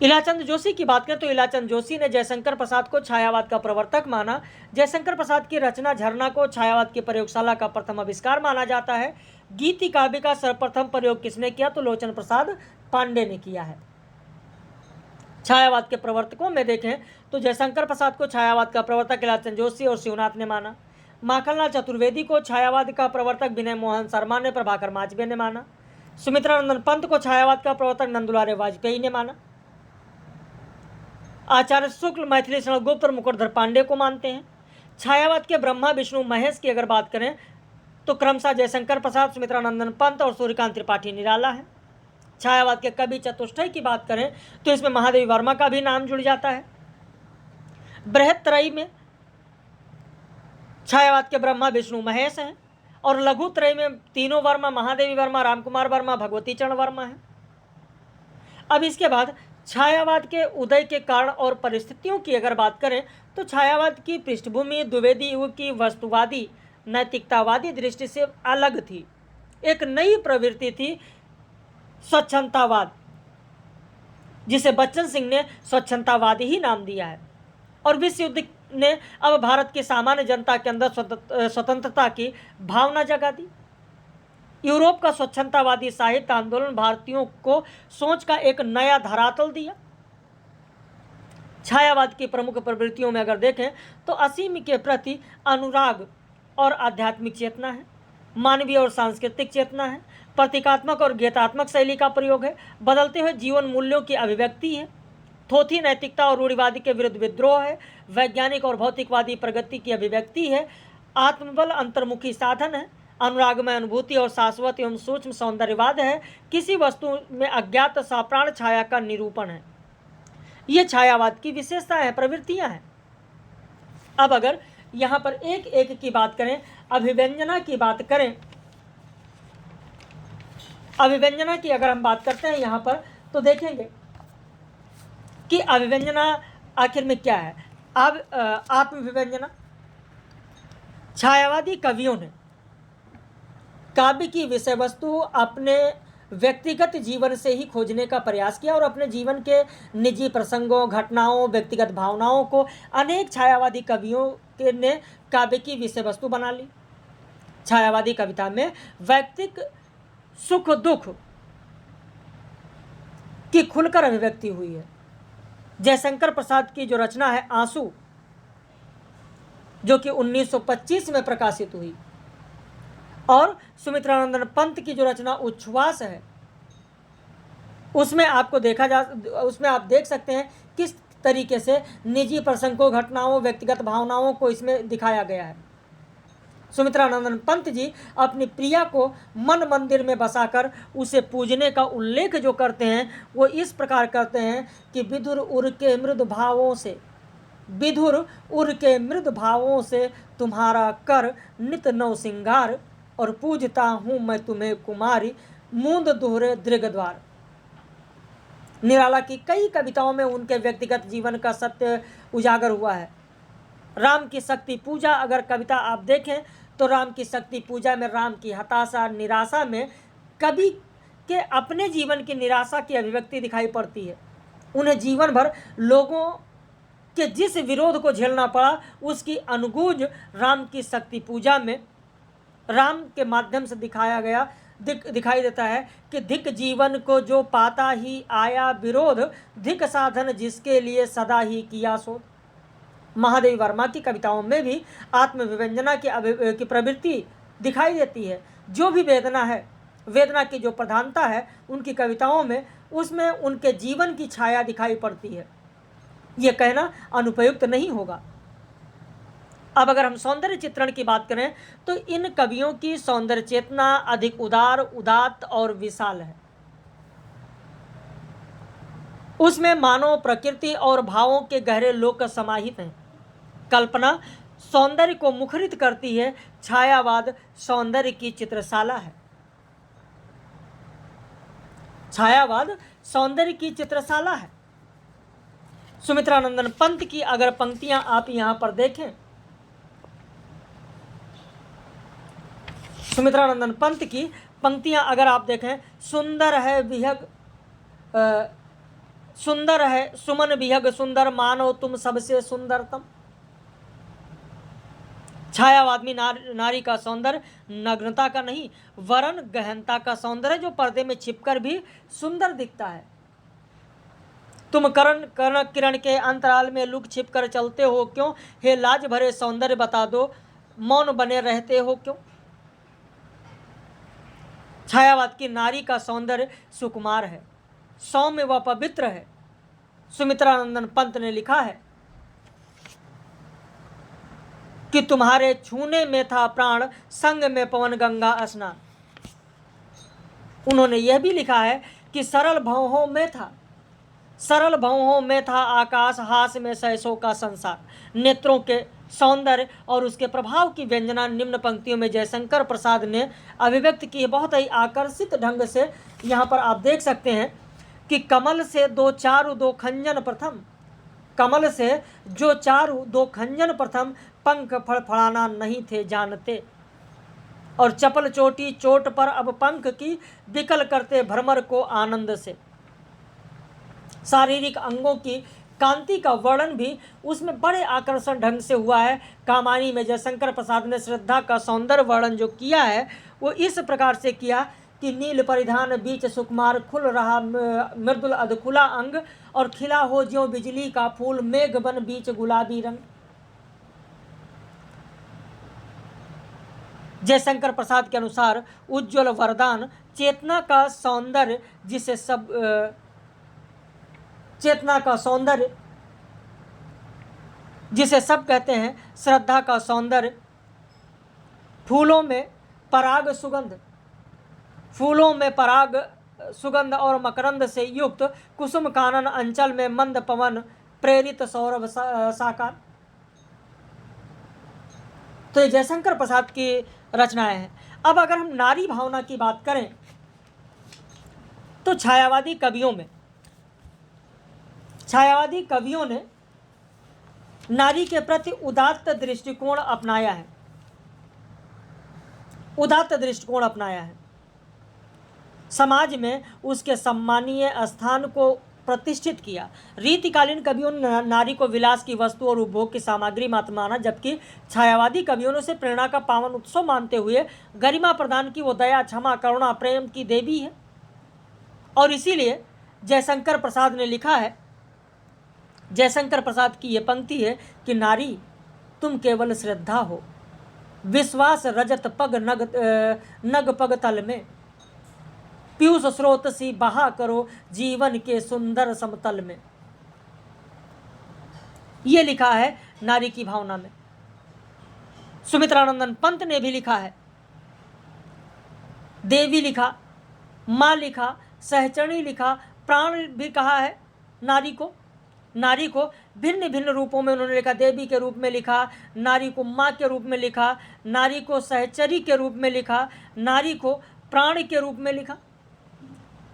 इलाचंद जोशी की बात करें तो इलाचंद जोशी ने जयशंकर प्रसाद को छायावाद का प्रवर्तक माना। जयशंकर प्रसाद की रचना झरना को छायावाद की प्रयोगशाला का प्रथम आविष्कार माना जाता है। गीति काव्य का सर्वप्रथम प्रयोग किसने किया तो लोचन प्रसाद पांडे ने किया है। छायावाद के प्रवर्तकों में देखें तो जयशंकर प्रसाद को छायावाद का प्रवर्तक इलाचंद जोशी और शिवनाथ ने माना। माखनलाल चतुर्वेदी को छायावाद का प्रवर्तक विनय मोहन शर्मा ने, प्रभाकर माचबे ने माना। सुमित्रानंदन पंत को छायावाद का प्रवर्तक नंदुलारे वाजपेयी ने माना। आचार्य शुक्ल मैथिली शरण गुप्त और मुकुटधर पांडे को मानते हैं। छायावाद के ब्रह्मा विष्णु महेश की अगर बात करें तो क्रमशः जयशंकर प्रसाद, सुमित्रानंदन पंत और सूर्यकांत त्रिपाठी निराला है। छायावाद के कवि चतुष्टय की बात करें तो इसमें महादेवी वर्मा का भी नाम जुड़ जाता है। बृहत्त्रयी में छायावाद के ब्रह्मा विष्णु महेश हैं और लघुत्रयी में तीनों वर्मा, महादेवी वर्मा, रामकुमार वर्मा, भगवती चरण वर्मा है। अब इसके बाद छायावाद के उदय के कारण और परिस्थितियों की अगर बात करें तो छायावाद की पृष्ठभूमि द्विवेदी युग की वस्तुवादी नैतिकतावादी दृष्टि से अलग थी। एक नई प्रवृत्ति थी स्वच्छंदतावाद, जिसे बच्चन सिंह ने स्वच्छंदतावादी ही नाम दिया है। और विश्व युद्ध ने अब भारत की सामान्य जनता के अंदर स्वतंत्रता की भावना जगा दी। यूरोप का स्वच्छंदतावादी साहित्य आंदोलन भारतीयों को सोच का एक नया धरातल दिया। छायावाद की प्रमुख प्रवृत्तियों में अगर देखें तो असीम के प्रति अनुराग और आध्यात्मिक चेतना है, मानवीय और सांस्कृतिक चेतना है, प्रतीकात्मक और गीतात्मक शैली का प्रयोग है, बदलते हुए जीवन मूल्यों की अभिव्यक्ति है, थोथी नैतिकता और रूढ़िवादी के विरुद्ध विद्रोह है, वैज्ञानिक और भौतिकवादी प्रगति की अभिव्यक्ति है, आत्मबल अंतर्मुखी साधन है, अनुरागमय अनुभूति और शाश्वत एवं सूक्ष्म सौंदर्यवाद है, किसी वस्तु में अज्ञात साप्राण छाया का निरूपण है। ये छायावाद की विशेषताएं हैं, प्रवृत्तियां हैं। अब अगर यहाँ पर एक एक की बात करें, अभिव्यंजना की बात करें, अभिव्यंजना की अगर हम बात करते हैं यहाँ पर तो देखेंगे कि अभिव्यंजना आखिर में क्या है। अब आत्मविव्यंजना, छायावादी कवियों ने काव्य की विषय वस्तु अपने व्यक्तिगत जीवन से ही खोजने का प्रयास किया और अपने जीवन के निजी प्रसंगों, घटनाओं, व्यक्तिगत भावनाओं को अनेक छायावादी कवियों ने काव्य की विषय वस्तु बना ली। छायावादी कविता में वैयक्तिक सुख दुख की खुलकर अभिव्यक्ति हुई है। जयशंकर प्रसाद की जो रचना है आंसू, जो कि 1925 में प्रकाशित हुई, और सुमित्रानंदन पंत की जो रचना उच्छ्वास है, उसमें आप देख सकते हैं किस तरीके से निजी प्रसंगों, घटनाओं, व्यक्तिगत भावनाओं को इसमें दिखाया गया है। सुमित्रानंदन पंत जी अपनी प्रिया को मन मंदिर में बसाकर उसे पूजने का उल्लेख जो करते हैं वो इस प्रकार करते हैं कि विधुर उर के मृद भावों से तुम्हारा कर नित नव सिंगार, और पूजता हूँ मैं तुम्हें कुमारी मूंद दोहरे दृगद्वार। निराला की कई कविताओं में उनके व्यक्तिगत जीवन का सत्य उजागर हुआ है। राम की शक्ति पूजा अगर कविता आप देखें तो राम की शक्ति पूजा में राम की हताशा, निराशा में कवि के अपने जीवन की निराशा की अभिव्यक्ति दिखाई पड़ती है। उन्हें जीवन भर लोगों के जिस विरोध को झेलना पड़ा उसकी अनुगूंज राम की शक्ति पूजा में राम के माध्यम से दिखाई देता है कि धिक जीवन को जो पाता ही आया विरोध, धिक साधन जिसके लिए सदा ही किया शोध। महादेवी वर्मा की कविताओं में भी आत्मविव्यंजना की प्रवृत्ति दिखाई देती है। जो भी वेदना है, वेदना की जो प्रधानता है उनकी कविताओं में, उसमें उनके जीवन की छाया दिखाई पड़ती है। ये कहना अनुपयुक्त नहीं होगा। अब अगर हम सौंदर्य चित्रण की बात करें तो इन कवियों की सौंदर्य चेतना अधिक उदार, उदात्त और विशाल है। उसमें मानव प्रकृति और भावों के गहरे लोक समाहित हैं। कल्पना सौंदर्य को मुखरित करती है, छायावाद सौंदर्य की चित्रशाला है। छायावाद सौंदर्य की चित्रशाला है। सुमित्रानंदन पंत की अगर पंक्तियां आप यहां पर देखें, सुमित्रानंदन पंत की पंक्तियां अगर आप देखें, सुंदर है विहग सुंदर है सुमन विहग सुंदर, मानो तुम सबसे सुंदरतम। छायावाद में नारी का सौंदर्य नग्नता का नहीं वरन गहनता का सौंदर्य, जो पर्दे में छिपकर भी सुंदर दिखता है। तुम कर्ण किरण के अंतराल में लुक छिप कर चलते हो क्यों, हे लाज भरे सौंदर्य बता दो, मौन बने रहते हो क्यों। छायावाद की नारी का सौंदर्य सुकुमार है, सौम्य व पवित्र है। सुमित्रानंदन पंत ने लिखा है कि तुम्हारे छूने में था प्राण, संग में पवन गंगा स्नान। उन्होंने यह भी लिखा है कि सरल भवों में था आकाश, हास में सहसों का संसार। नेत्रों के सौंदर्य और उसके प्रभाव की व्यंजना निम्न पंक्तियों में जयशंकर प्रसाद ने अभिव्यक्त की है, बहुत ही आकर्षित ढंग से। यहाँ पर आप देख सकते हैं कि कमल से दो चारु दो खंजन प्रथम, कमल से जो चारु दो खंजन प्रथम, पंख फड़फड़ाना नहीं थे जानते, और चपल चोटी चोट पर अब पंख की, विकल करते भ्रमर को आनंद से। शारीरिक अंगों की कांति का वर्णन भी उसमें बड़े आकर्षण ढंग से हुआ है। कामानी में जयशंकर प्रसाद ने श्रद्धा का सौंदर्य वर्णन जो किया है वो इस प्रकार से किया कि नील परिधान बीच सुकुमार, खुल रहा मृदुल अधखुला अंग, और खिला हो ज्यों बिजली का फूल, मेघ बन बीच गुलाबी रंग। जयशंकर प्रसाद के अनुसार उज्ज्वल वरदान चेतना का सौंदर्य, जिसे सब कहते हैं, श्रद्धा का सौंदर्य, फूलों में पराग सुगंध और मकरंद से युक्त, कुसुम कानन अंचल में मंद पवन प्रेरित सौरभ साकार। तो ये जयशंकर प्रसाद की रचनाएं हैं। अब अगर हम नारी भावना की बात करें तो छायावादी कवियों ने नारी के प्रति उदात्त दृष्टिकोण अपनाया है। समाज में उसके सम्मानीय स्थान को प्रतिष्ठित किया। रीतिकालीन कवियों ने नारी को विलास की वस्तु और उपभोग की सामग्री मात्र माना, जबकि छायावादी कवियों ने उसे प्रेरणा का पावन उत्सव मानते हुए गरिमा प्रदान की वो दया, क्षमा, करुणा, प्रेम की देवी है। और इसीलिए जयशंकर प्रसाद ने लिखा है, जयशंकर प्रसाद की ये पंक्ति है कि नारी तुम केवल श्रद्धा हो, विश्वास रजत पग नग पग तल में, पीयूष स्रोत सी बहा करो जीवन के सुंदर समतल में। ये लिखा है नारी की भावना में। सुमित्रानंदन पंत ने भी लिखा है, देवी लिखा, माँ लिखा, सहचरणी लिखा, प्राण भी कहा है नारी को भिन्न भिन्न रूपों में उन्होंने लिखा। देवी के रूप में लिखा, नारी को माँ के रूप में लिखा, नारी को सहचरी के रूप में लिखा, नारी को प्राण के रूप में लिखा।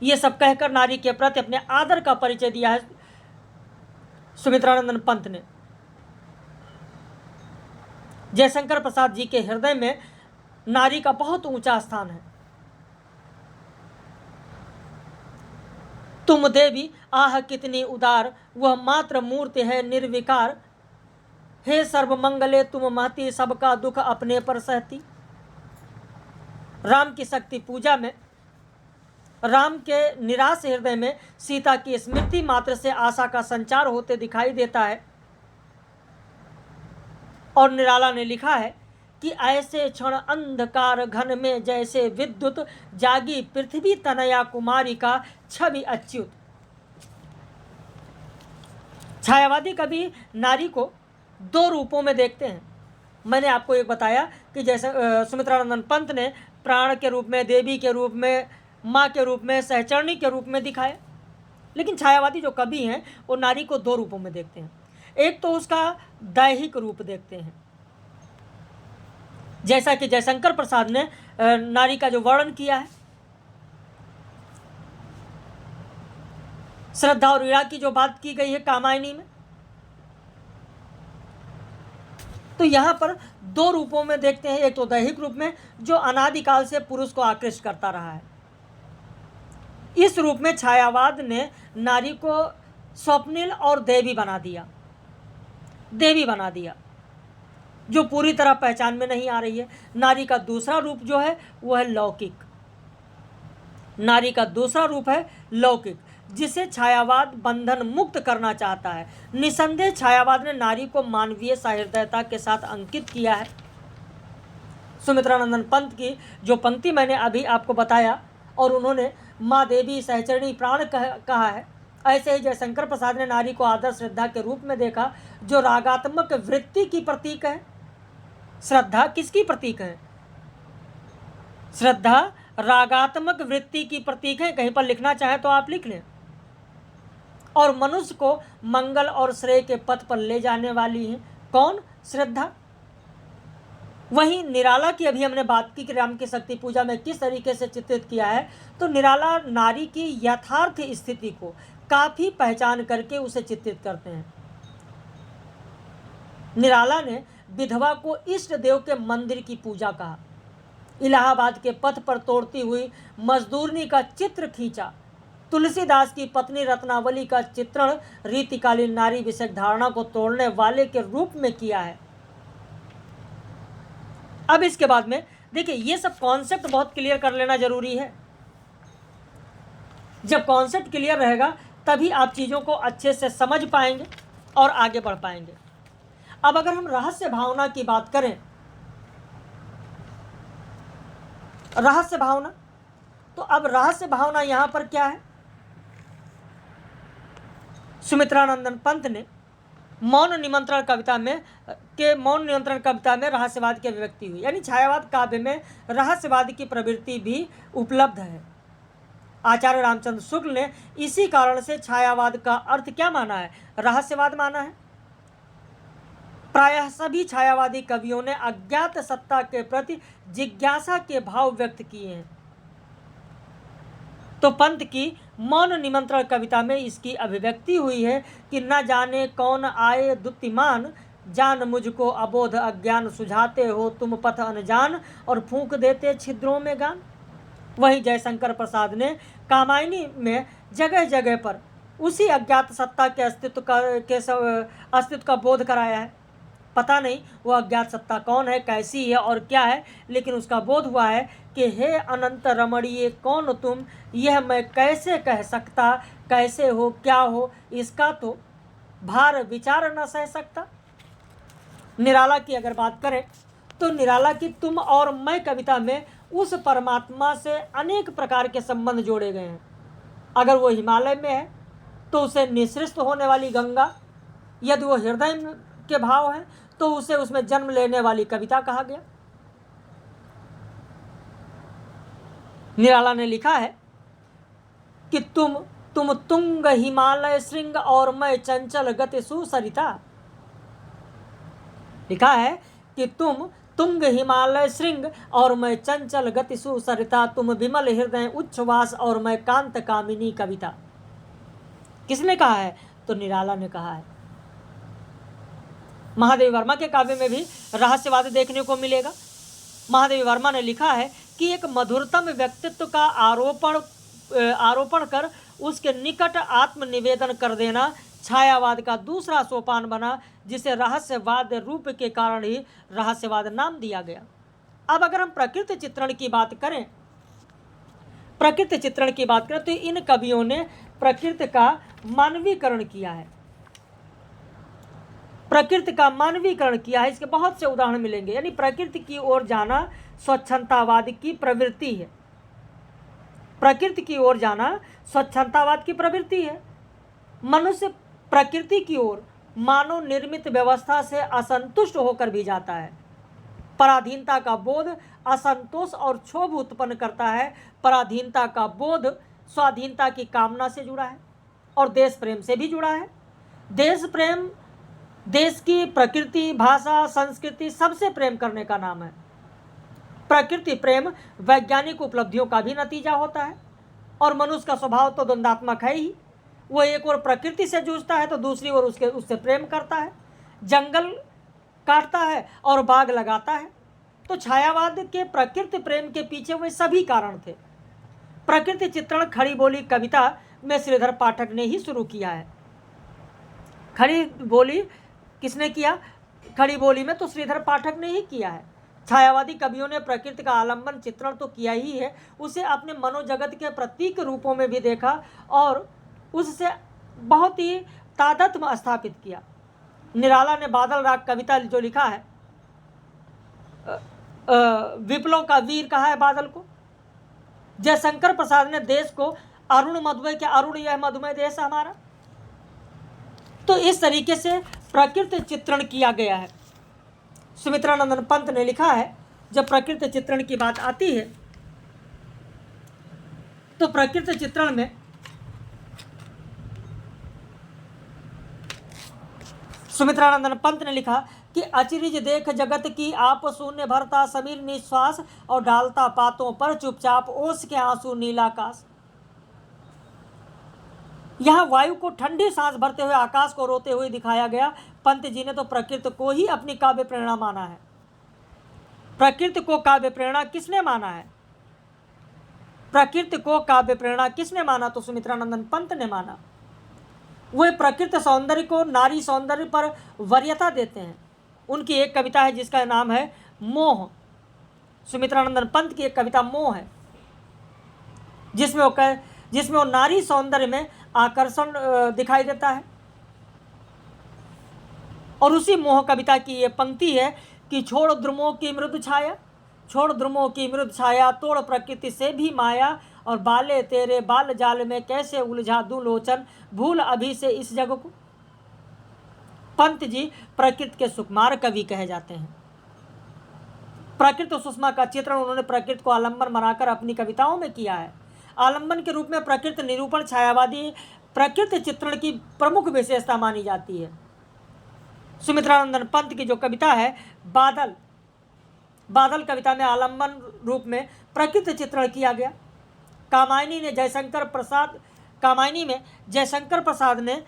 ये सब कहकर नारी के प्रति अपने आदर का परिचय दिया है सुमित्रानंदन पंत ने। जयशंकर प्रसाद जी के हृदय में नारी का बहुत ऊंचा स्थान है। तुम देवी आह कितनी उदार, वह मात्र मूर्ति है निर्विकार, हे सर्वमंगले तुम महती, सबका दुख अपने पर सहती। राम की शक्ति पूजा में, राम के निराश हृदय में सीता की स्मृति मात्र से आशा का संचार होते दिखाई देता है। और निराला ने लिखा है कि ऐसे क्षण अंधकार घन में जैसे विद्युत, जागी पृथ्वी तनया कुमारी का छवि अच्युत। छायावादी कवि नारी को दो रूपों में देखते हैं। मैंने आपको एक बताया कि जैसे सुमित्रानंदन पंत ने प्राण के रूप में, देवी के रूप में, माँ के रूप में, सहचरणी के रूप में दिखाया, लेकिन छायावादी जो कवि हैं वो नारी को दो रूपों में देखते हैं। एक तो उसका दैहिक रूप देखते हैं, जैसा कि जयशंकर प्रसाद ने नारी का जो वर्णन किया है, श्रद्धा और ईड़ा की जो बात की गई है कामायनी में, तो यहाँ पर दो रूपों में देखते हैं। एक तो दैहिक रूप में जो अनादिकाल से पुरुष को आकृष्ट करता रहा है, इस रूप में छायावाद ने नारी को स्वप्निल और देवी बना दिया, जो पूरी तरह पहचान में नहीं आ रही है। नारी का दूसरा रूप जो है वो है लौकिक, जिसे छायावाद बंधन मुक्त करना चाहता है। निसंदेह छायावाद ने नारी को मानवीय सहृदयता के साथ अंकित किया है। सुमित्रानंदन पंत की जो पंक्ति मैंने अभी आपको बताया, और उन्होंने माँ देवी सहचरणी प्राण कहा है, ऐसे ही जयशंकर प्रसाद ने नारी को आदर श्रद्धा के रूप में देखा, जो रागात्मक वृत्ति की प्रतीक है। श्रद्धा किसकी प्रतीक है? श्रद्धा रागात्मक वृत्ति की प्रतीक है। कहीं पर लिखना चाहे तो आप लिख लें। और मनुष्य को मंगल और श्रेय के पथ पर ले जाने वाली है कौन? श्रद्धा। वहीं निराला की अभी हमने बात की कि राम की शक्ति पूजा में किस तरीके से चित्रित किया है, तो निराला नारी की यथार्थ स्थिति को काफी पहचान करके उसे चित्रित करते हैं। निराला ने विधवा को इष्ट देव के मंदिर की पूजा कहा, इलाहाबाद के पथ पर तोड़ती हुई मजदूरनी का चित्र खींचा, तुलसीदास की पत्नी रत्नावली का चित्रण रीतिकालीन नारी विषयक धारणा को तोड़ने वाले के रूप में किया है। अब इसके बाद में देखिए, ये सब कॉन्सेप्ट बहुत क्लियर कर लेना जरूरी है। जब कॉन्सेप्ट क्लियर रहेगा तभी आप चीज़ों को अच्छे से समझ पाएंगे और आगे बढ़ पाएंगे। अब अगर हम रहस्य भावना की बात करें, रहस्य भावना, तो अब रहस्य भावना यहां पर क्या है? सुमित्रानंदन पंत ने मौन निमंत्रण कविता में रहस्यवाद की अभिव्यक्ति हुई, यानी छायावाद काव्य में रहस्यवाद की प्रवृत्ति भी उपलब्ध है। आचार्य रामचंद्र शुक्ल ने इसी कारण से छायावाद का अर्थ क्या माना है? रहस्यवाद माना है। प्रायः सभी छायावादी कवियों ने अज्ञात सत्ता के प्रति जिज्ञासा के भाव व्यक्त किए हैं। तो पंत की मौन निमंत्रण कविता में इसकी अभिव्यक्ति हुई है कि न जाने कौन आए दुतिमान, जान मुझको अबोध अज्ञान, सुझाते हो तुम पथ अनजान और फूंक देते छिद्रों में गान। वहीं जयशंकर प्रसाद ने कामायनी में जगह जगह पर उसी अज्ञात सत्ता के अस्तित्व का बोध कराया है। पता नहीं वो अज्ञात सत्ता कौन है, कैसी है और क्या है, लेकिन उसका बोध हुआ है कि हे अनंत रमणीय कौन तुम, यह मैं कैसे कह सकता, कैसे हो क्या हो, इसका तो भार विचार न सह सकता। निराला की अगर बात करें तो निराला की तुम और मैं कविता में उस परमात्मा से अनेक प्रकार के संबंध जोड़े गए हैं। अगर वो हिमालय में है तो उसे निसृष्ट होने वाली गंगा, यदि वो हृदय के भाव है तो उसे उसमें जन्म लेने वाली कविता कहा गया। निराला ने लिखा है कि तुम तुंग हिमालय श्रृंग और मैं चंचल गति सुसरिता। लिखा है कि तुम तुंग हिमालय श्रृंग और मैं चंचल गति सुसरिता, तुम विमल हृदय उच्छ्वास और मैं कांत कामिनी कविता। किसने कहा है? तो निराला ने कहा है। महादेवी वर्मा के काव्य में भी रहस्यवाद देखने को मिलेगा। महादेवी वर्मा ने लिखा है कि एक मधुरतम व्यक्तित्व का आरोपण कर उसके निकट आत्मनिवेदन कर देना छायावाद का दूसरा सोपान बना, जिसे रहस्यवाद रूप के कारण ही रहस्यवाद नाम दिया गया। अब अगर हम प्रकृति चित्रण की बात करें तो इन कवियों ने प्रकृति का मानवीकरण किया है। इसके बहुत से उदाहरण मिलेंगे। यानी प्रकृति की ओर जाना स्वच्छंदतावाद की प्रवृत्ति है। मनुष्य प्रकृति की ओर मानव निर्मित व्यवस्था से असंतुष्ट होकर भी जाता है। पराधीनता का बोध असंतोष और क्षोभ उत्पन्न करता है। पराधीनता का बोध स्वाधीनता की कामना से जुड़ा है और देश प्रेम से भी जुड़ा है। देश प्रेम देश की प्रकृति, भाषा, संस्कृति सबसे प्रेम करने का नाम है। प्रकृति प्रेम वैज्ञानिक उपलब्धियों का भी नतीजा होता है और मनुष्य का स्वभाव तो द्वंदात्मक है ही। वो एक ओर प्रकृति से जूझता है तो दूसरी ओर उससे प्रेम करता है, जंगल काटता है और बाग लगाता है। तो छायावाद के प्रकृति प्रेम के पीछे वे सभी कारण थे। प्रकृति चित्रण खड़ी बोली कविता में श्रीधर पाठक ने ही शुरू किया है। खड़ी बोली किसने किया? खड़ी बोली में तो श्रीधर पाठक ने ही किया है। छायावादी कवियों ने प्रकृति का आलंबन चित्रण तो किया ही है, उसे अपने मनोजगत के प्रतीक रूपों में भी देखा और उससे बहुत ही तादात्म्य स्थापित किया। निराला ने बादल राग कविता जो लिखा है, विप्लव का वीर कहा है बादल को। जयशंकर प्रसाद ने देश को अरुण मधुमेह के अरुण यह मधुमेह देश हमारा। तो इस तरीके से प्रकृति चित्रण किया गया है। सुमित्रानंदन पंत ने लिखा है, जब प्रकृति चित्रण की बात आती है तो प्रकृति चित्रण में सुमित्रानंदन पंत ने लिखा कि अचिरिज देख जगत की आप शून्य भरता समीर निश्वास और डालता पातों पर चुपचाप ओस के आंसू नीलाकाश। यहाँ वायु को ठंडी सांस भरते हुए आकाश को रोते हुए दिखाया गया। पंत जी ने तो प्रकृति को ही अपनी काव्य प्रेरणा माना है। प्रकृति को काव्य प्रेरणा किसने माना है? प्रकृति को काव्य प्रेरणा किसने माना? तो सुमित्रानंदन पंत ने माना। वे प्रकृति सौंदर्य को नारी सौंदर्य पर वरीयता देते हैं। उनकी एक कविता है जिसका नाम है मोह। सुमित्रानंदन पंत की एक कविता मोह है, जिसमें वो नारी सौंदर्य में आकर्षण दिखाई देता है। और उसी मोह कविता की ये पंक्ति है कि छोड़ ध्रुवों की मृदु छाया, छोड़ ध्रुवों की मृदु छाया, तोड़ प्रकृति से भी माया, और बाले तेरे बाल जाल में कैसे उलझा दूं लोचन, भूल अभी से इस जग को। पंत जी प्रकृति के सुकुमार कवि कहे जाते हैं। प्रकृति सुषमा का चित्रण उन्होंने प्रकृति को आलंबन बनाकर अपनी कविताओं में किया है। आलंबन के रूप में प्रकृति निरूपण छायावादी प्रकृति चित्रण की प्रमुख विशेषता मानी जाती है। सुमित्रानंदन पंत की जो कविता है बादल, बादल कविता में आलंबन रूप में प्रकृति चित्रण किया गया। कामायनी में जयशंकर प्रसाद ने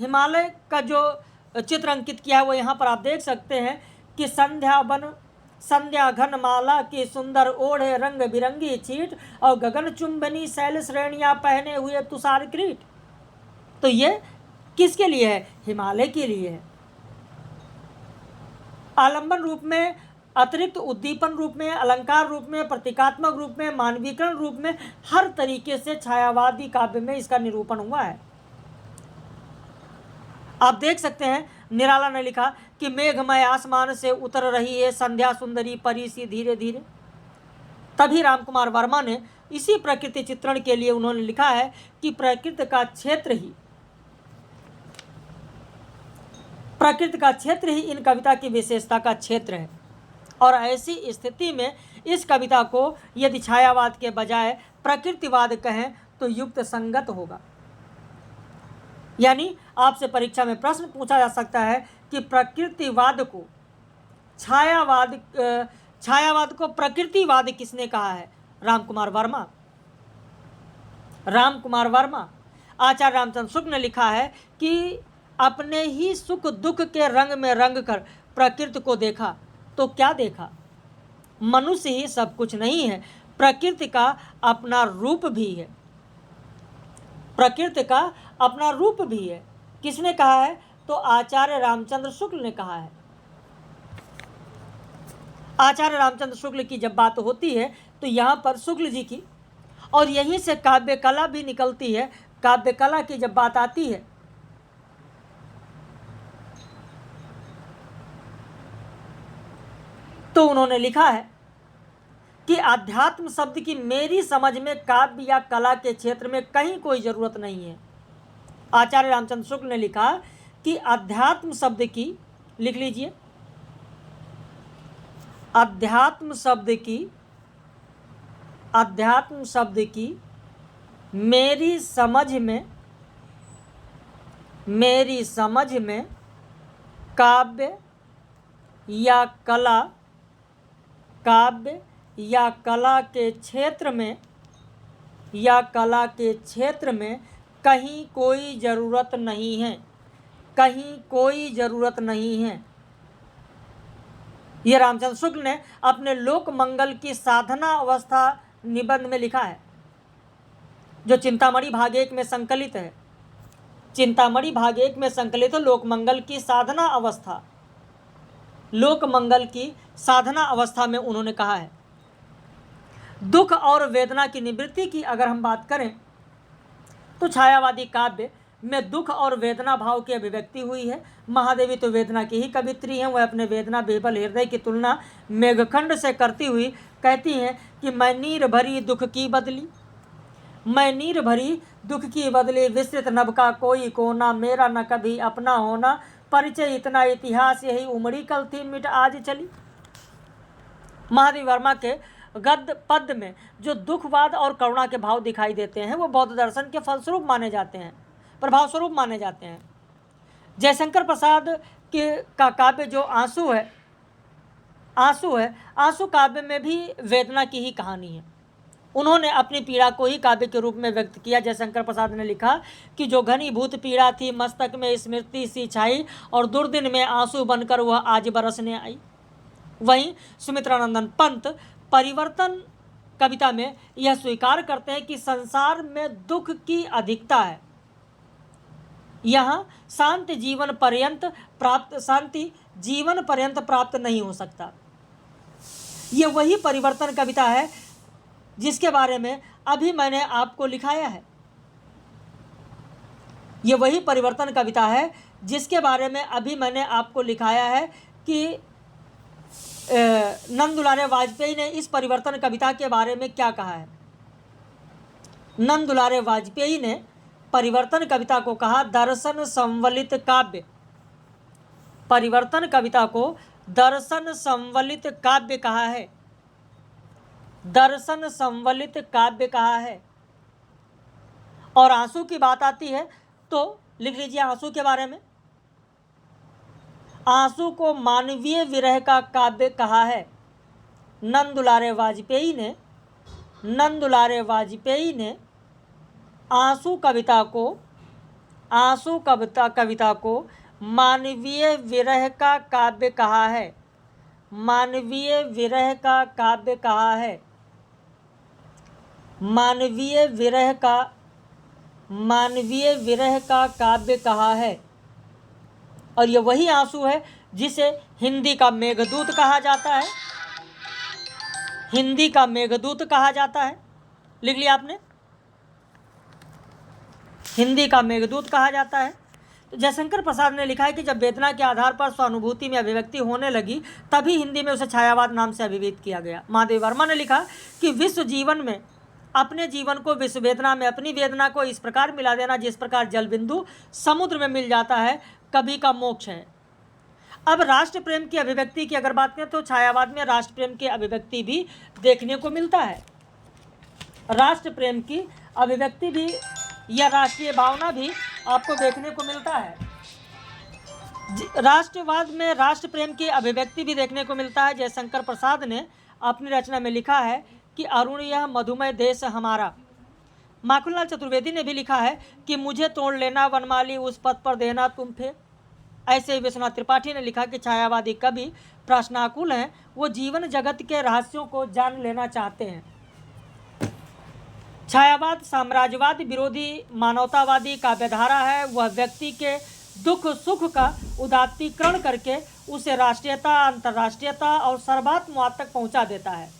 हिमालय का जो चित्र अंकित किया है वो यहाँ पर आप देख सकते हैं कि संध्या घन माला की सुंदर ओढ़े रंग बिरंगी चीट, और गगन चुंबनी शैल श्रेणियां पहने हुए तुषार किरीट। तो ये किसके लिए है? हिमालय के लिए है। आलंबन रूप में, अतिरिक्त उद्दीपन रूप में, अलंकार रूप में, प्रतीकात्मक रूप में, मानवीकरण रूप में, हर तरीके से छायावादी काव्य में इसका निरूपण हुआ है। आप देख सकते हैं निराला ने लिखा कि मेघमय आसमान से उतर रही है संध्या सुंदरी परी सी धीरे धीरे। तभी रामकुमार वर्मा ने इसी प्रकृति चित्रण के लिए उन्होंने लिखा है कि प्रकृति का क्षेत्र ही इन कविता की विशेषता का क्षेत्र है। और ऐसी स्थिति में इस कविता को यदि छायावाद के बजाय प्रकृतिवाद कहें तो युक्त संगत होगा। यानी आपसे परीक्षा में प्रश्न पूछा जा सकता है कि प्रकृतिवाद को छायावाद को प्रकृतिवाद किसने कहा है? रामकुमार वर्मा। आचार्य रामचंद्र शुक्ल ने लिखा है कि अपने ही सुख दुख के रंग में रंग कर प्रकृति को देखा तो क्या देखा? मनुष्य ही सब कुछ नहीं है, प्रकृति का अपना रूप भी है। प्रकृति का अपना रूप भी है। किसने कहा है? तो आचार्य रामचंद्र शुक्ल ने कहा है। आचार्य रामचंद्र शुक्ल की जब बात होती है तो यहाँ पर शुक्ल जी की, और यहीं से काव्य कला भी निकलती है। काव्य कला की जब बात आती है तो उन्होंने लिखा है कि अध्यात्म शब्द की मेरी समझ में काव्य या कला के क्षेत्र में कहीं कोई ज़रूरत नहीं है। आचार्य रामचंद्र शुक्ल ने लिखा कि अध्यात्म शब्द की, लिख लीजिए, अध्यात्म शब्द की मेरी समझ में काव्य या कला के क्षेत्र में या कला के क्षेत्र में कहीं कोई ज़रूरत नहीं है, कहीं कोई ज़रूरत नहीं है। यह रामचंद्र शुक्ल ने अपने लोक मंगल की साधना अवस्था निबंध में लिखा है, जो चिंतामणि भाग 1 में संकलित है। चिंतामणि भाग 1 में संकलित लोक मंगल की साधना अवस्था, लोक मंगल की साधना अवस्था में उन्होंने कहा है। दुख और वेदना की निवृत्ति की अगर हम बात करें तो छायावादी काव्य में दुख और वेदना भाव की अभिव्यक्ति हुई है। महादेवी तो वेदना की ही कवित्री हैं। वह अपने वेदना बेबल हृदय की तुलना मेघखंड से करती हुई कहती हैं कि मैं नीर भरी दुख की बदली, मैं नीर भरी दुख की बदली, विस्तृत नभ का कोई कोना, मेरा न कभी अपना होना, परिचय इतना इतिहास यही उमड़ी कल थी मिट आज चली। महादेवी वर्मा के गद्य पद्य में जो दुखवाद और करुणा के भाव दिखाई देते हैं वो बौद्ध दर्शन के फलस्वरूप माने जाते हैं, प्रभाव स्वरूप माने जाते हैं। जयशंकर प्रसाद के का काव्य जो आंसू है, आंसू काव्य में भी वेदना की ही कहानी है। उन्होंने अपनी पीड़ा को ही काव्य के रूप में व्यक्त किया। जयशंकर प्रसाद ने लिखा कि जो घनीभूत पीड़ा थी मस्तक में स्मृति सी छाई, और दुर्दिन में आंसू बनकर वह आज बरसने आई। वहीं सुमित्रानंदन पंत परिवर्तन कविता में यह स्वीकार करते हैं कि संसार में दुख की अधिकता है, यहाँ शांति जीवन पर्यंत प्राप्त नहीं हो सकता। यह वही परिवर्तन कविता है जिसके बारे में अभी मैंने आपको लिखाया है। यह वही परिवर्तन कविता है जिसके बारे में अभी मैंने आपको लिखाया है कि नंद दुलारे वाजपेयी ने इस परिवर्तन कविता के बारे में क्या कहा है। नंद दुलारे वाजपेयी ने परिवर्तन कविता को कहा दर्शन संवलित काव्य। परिवर्तन कविता को दर्शन संवलित काव्य कहा है, दर्शन संवलित काव्य कहा है। और आंसू की बात आती है तो लिख लीजिए आंसू के बारे में। आंसू को मानवीय विरह का काव्य कहा है। नंद दुलारे वाजपेयी ने आंसू कविता को मानवीय विरह का काव्य कहा है, मानवीय विरह का काव्य कहा है, मानवीय विरह का काव्य कहा है। और ये वही आंसू है जिसे हिंदी का मेघदूत कहा जाता है, हिंदी का मेघदूत कहा जाता है। लिख लिया आपने, हिंदी का मेघदूत कहा जाता है। तो जयशंकर प्रसाद ने लिखा है कि जब वेदना के आधार पर स्वानुभूति में अभिव्यक्ति होने लगी तभी हिंदी में उसे छायावाद नाम से अभिहित किया गया। महादेवी वर्मा ने लिखा कि विश्व जीवन में अपने जीवन को विश्व वेदना में अपनी वेदना को इस प्रकार मिला देना जिस प्रकार जल बिंदु समुद्र में मिल जाता है, कभी का मोक्ष है। अब राष्ट्र प्रेम की अभिव्यक्ति की अगर बात करें तो छायावाद में राष्ट्र प्रेम की अभिव्यक्ति भी देखने को मिलता है। राष्ट्र प्रेम की अभिव्यक्ति भी या राष्ट्रीय भावना भी आपको देखने को मिलता है। राष्ट्रवाद में राष्ट्र प्रेम की अभिव्यक्ति भी देखने को मिलता है। जयशंकर प्रसाद ने अपनी रचना में लिखा है कि अरुण यह मधुमय देश हमारा। माखनलाल चतुर्वेदी ने भी लिखा है कि मुझे तोड़ लेना वनमाली उस पथ पर देना तुम थे। ऐसे ही विश्वनाथ त्रिपाठी ने लिखा कि छायावादी कवि प्रश्नाकुल हैं, वो जीवन जगत के रहस्यों को जान लेना चाहते हैं। छायावाद साम्राज्यवाद विरोधी मानवतावादी काव्यधारा है। वह व्यक्ति के दुख सुख का उदात्तीकरण करके उसे राष्ट्रीयता, अंतर्राष्ट्रीयता और सर्वात्मवाद तक पहुंचा देता है।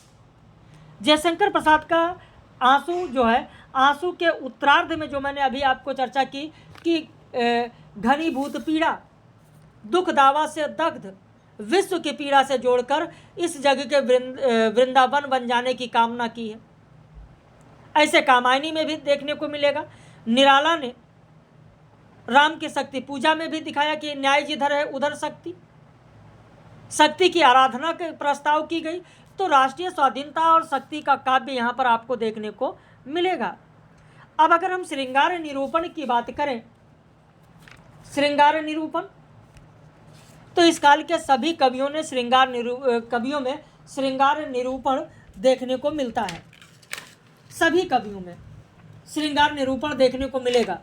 जयशंकर प्रसाद का आंसू जो है, आंसू के उत्तरार्ध में जो मैंने अभी आपको चर्चा की कि घनीभूत पीड़ा, दुख दावा से दग्ध विश्व की पीड़ा से जोड़कर इस जग के वृंदावन बन जाने की कामना की है। ऐसे कामायनी में भी देखने को मिलेगा। निराला ने राम की शक्ति पूजा में भी दिखाया कि न्याय जिधर है उधर शक्ति, शक्ति की आराधना के प्रस्ताव की गई। तो राष्ट्रीय स्वाधीनता और शक्ति का काव्य यहाँ पर आपको देखने को मिलेगा। अब अगर हम श्रृंगार निरूपण की बात करें, श्रृंगार निरूपण, तो इस काल के सभी कवियों में श्रृंगार निरूपण देखने को मिलता है। सभी कवियों में श्रृंगार निरूपण देखने को मिलेगा,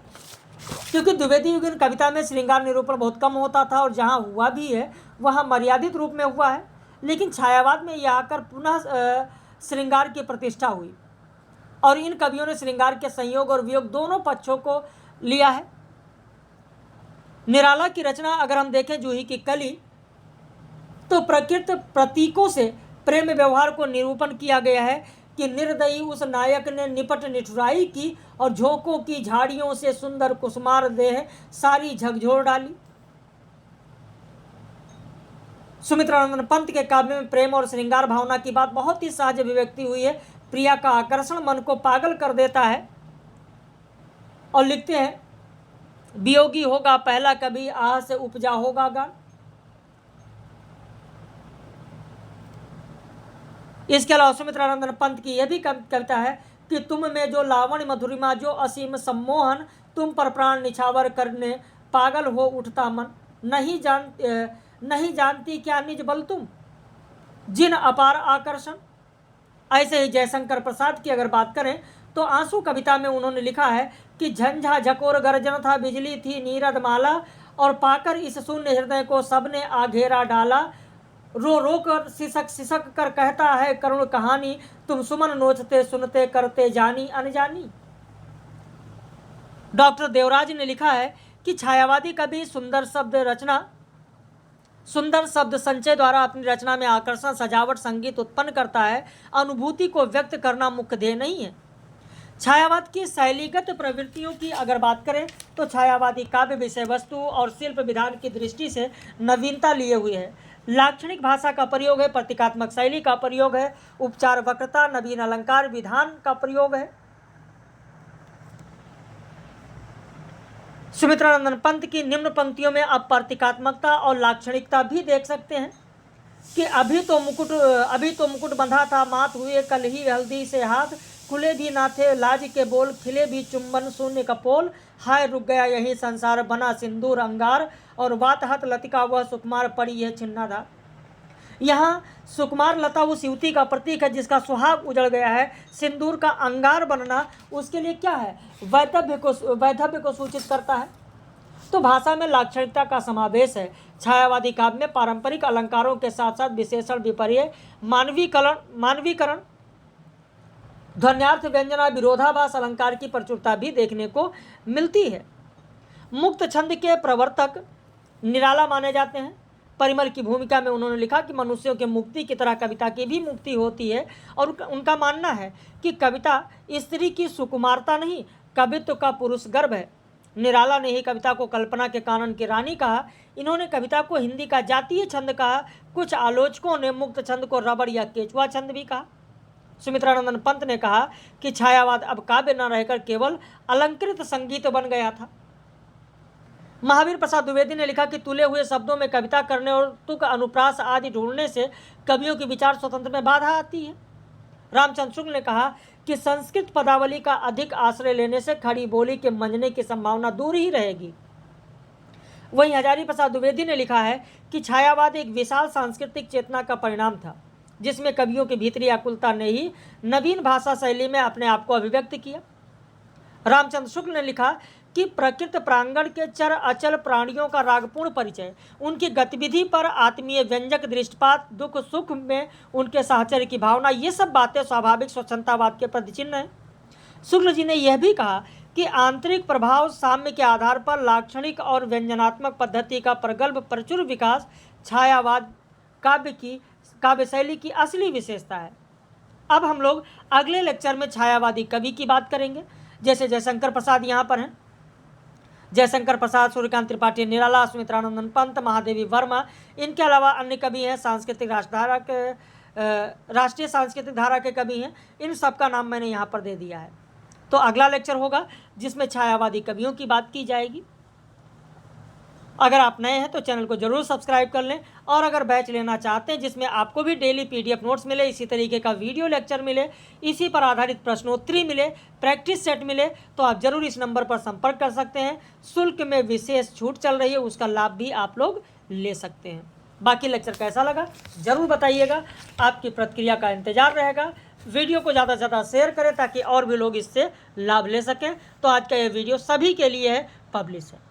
क्योंकि द्विवेदी युगीन कविता में श्रृंगार निरूपण बहुत कम होता था और जहाँ हुआ भी है वहाँ मर्यादित रूप में हुआ है। लेकिन छायावाद में यह आकर पुनः श्रृंगार की प्रतिष्ठा हुई और इन कवियों ने श्रृंगार के संयोग और वियोग दोनों पक्षों को लिया है। निराला की रचना अगर हम देखें जूही की कली, तो प्रकृत प्रतीकों से प्रेम व्यवहार को निरूपण किया गया है कि निर्दयी उस नायक ने निपट निठुराई की और झोंकों की झाड़ियों से सुंदर कुसुमार देह सारी झकझोर डाली। सुमित्रानंद पंत के काव्य में प्रेम और श्रृंगार भावना की बात बहुत ही सहज अभिव्यक्ति हुई है। प्रिया का आकर्षण मन को पागल कर देता है और लिखते हैं, वियोगी होगा पहला कभी आह से उपजा होगा गान। इसके अलावा सुमित्रानंद पंत की यह भी कविता है कि तुम में जो लावण्य मधुरिमा जो असीम सम्मोहन, तुम पर प्राण निछावर करने पागल हो उठता मन, नहीं जानती क्या निज बल तुम, जिन अपार आकर्षण। ऐसे ही जयशंकर प्रसाद की अगर बात करें तो आंसू कविता में उन्होंने लिखा है कि झंझा झकोर गर्जन था बिजली थी नीरद माला, और पाकर इस शून्य हृदय को सबने आघेरा डाला, रो रो कर सिसक कर कहता है करुण कहानी, तुम सुमन नोचते सुनते करते जानी अनजानी। डॉक्टर देवराज ने लिखा है कि छायावादी कवि सुंदर शब्द संचय द्वारा अपनी रचना में आकर्षण, सजावट, संगीत उत्पन्न करता है। अनुभूति को व्यक्त करना मुख्य ध्येय नहीं है। छायावाद की शैलीगत प्रवृत्तियों की अगर बात करें तो छायावादी काव्य विषय वस्तु और शिल्प विधान की दृष्टि से नवीनता लिए हुए है। लाक्षणिक भाषा का प्रयोग है, प्रतीकात्मक शैली का प्रयोग है, उपचार वक्रता, नवीन अलंकार विधान का प्रयोग है। सुमित्रानंद पंत की निम्न पंक्तियों में आप प्रतीकात्मकता और लाक्षणिकता भी देख सकते हैं कि अभी तो मुकुट बंधा था, मात हुए कल ही हल्दी से हाथ, खुले भी ना थे लाज के बोल, खिले भी चुंबन शून्य कपोल, हाय रुक गया यही संसार बना सिंदूर अंगार, और वातहत लतिका वह सुकुमार पड़ी है छिन्नाधार। यहाँ सुकुमार लता उस युवती का प्रतीक है जिसका सुहाग उजड़ गया है। सिंदूर का अंगार बनना उसके लिए क्या है, वैधव्य को सूचित करता है। तो भाषा में लाक्षणिकता का समावेश है। छायावादी काव्य में पारंपरिक अलंकारों के साथ साथ विशेषण, विपर्य, मानवीकरण, ध्वन्यार्थ, व्यंजना, विरोधाभास अलंकार की प्रचुरता भी देखने को मिलती है। मुक्त छंद के प्रवर्तक निराला माने जाते हैं। परिमल की भूमिका में उन्होंने लिखा कि मनुष्यों के मुक्ति की तरह कविता की भी मुक्ति होती है, और उनका मानना है कि कविता स्त्री की सुकुमारता नहीं, कवित्व का पुरुष गर्भ है। निराला ने ही कविता को कल्पना के कानन की रानी कहा। इन्होंने कविता को हिंदी का जातीय छंद कहा। कुछ आलोचकों ने मुक्त छंद को रबड़ या केचुआ छंद भी कहा। सुमित्रानंद पंत ने कहा कि छायावाद अब काव्य न रहकर केवल अलंकृत संगीत बन गया था। महावीर प्रसाद द्विवेदी ने लिखा कि तुले हुए शब्दों में कविता करने और तुक, अनुप्रास आदि ढूंढने से कवियों की विचार स्वतंत्र में बाधा आती है। रामचंद्र शुक्ल ने कहा कि संस्कृत पदावली का अधिक आश्रय लेने से खड़ी बोली के मंजने की संभावना दूर ही रहेगी। वहीं हजारी प्रसाद द्विवेदी ने लिखा है कि छायावाद एक विशाल सांस्कृतिक चेतना का परिणाम था, जिसमें कवियों की भीतरी आकुलता ने ही नवीन भाषा शैली में अपने आप को अभिव्यक्त किया। रामचंद्र शुक्ल ने लिखा कि प्रकृत प्रांगण के चर अचल प्राणियों का रागपूर्ण परिचय, उनकी गतिविधि पर आत्मीय व्यंजक दृष्टिपात, दुख सुख में उनके साहचर्य की भावना, ये सब बातें स्वाभाविक स्वच्छंदतावाद के प्रतिचिन्ह हैं। शुक्ल जी ने यह भी कहा कि आंतरिक प्रभाव साम्य के आधार पर लाक्षणिक और व्यंजनात्मक पद्धति का प्रगल्भ प्रचुर विकास छायावाद काव्य शैली की असली विशेषता है। अब हम लोग अगले लेक्चर में छायावादी कवि की बात करेंगे। जैसे जयशंकर प्रसाद यहाँ पर हैं, जयशंकर प्रसाद, सूर्यकांत त्रिपाठी, निराला, सुमित्रानंद पंत, महादेवी वर्मा। इनके अलावा अन्य कवि हैं, राष्ट्रीय सांस्कृतिक धारा के कवि हैं। इन सब का नाम मैंने यहाँ पर दे दिया है। तो अगला लेक्चर होगा जिसमें छायावादी कवियों की बात की जाएगी। अगर आप नए हैं तो चैनल को जरूर सब्सक्राइब कर लें, और अगर बैच लेना चाहते हैं जिसमें आपको भी डेली PDF नोट्स मिले, इसी तरीके का वीडियो लेक्चर मिले, इसी पर आधारित प्रश्नोत्तरी मिले, प्रैक्टिस सेट मिले, तो आप जरूर इस नंबर पर संपर्क कर सकते हैं। शुल्क में विशेष छूट चल रही है, उसका लाभ भी आप लोग ले सकते हैं। बाकी लेक्चर कैसा लगा जरूर बताइएगा, आपकी प्रतिक्रिया का इंतजार रहेगा। वीडियो को ज़्यादा से ज़्यादा शेयर करें ताकि और भी लोग इससे लाभ ले सकें। तो आज का ये वीडियो सभी के लिए है, पब्लिश है।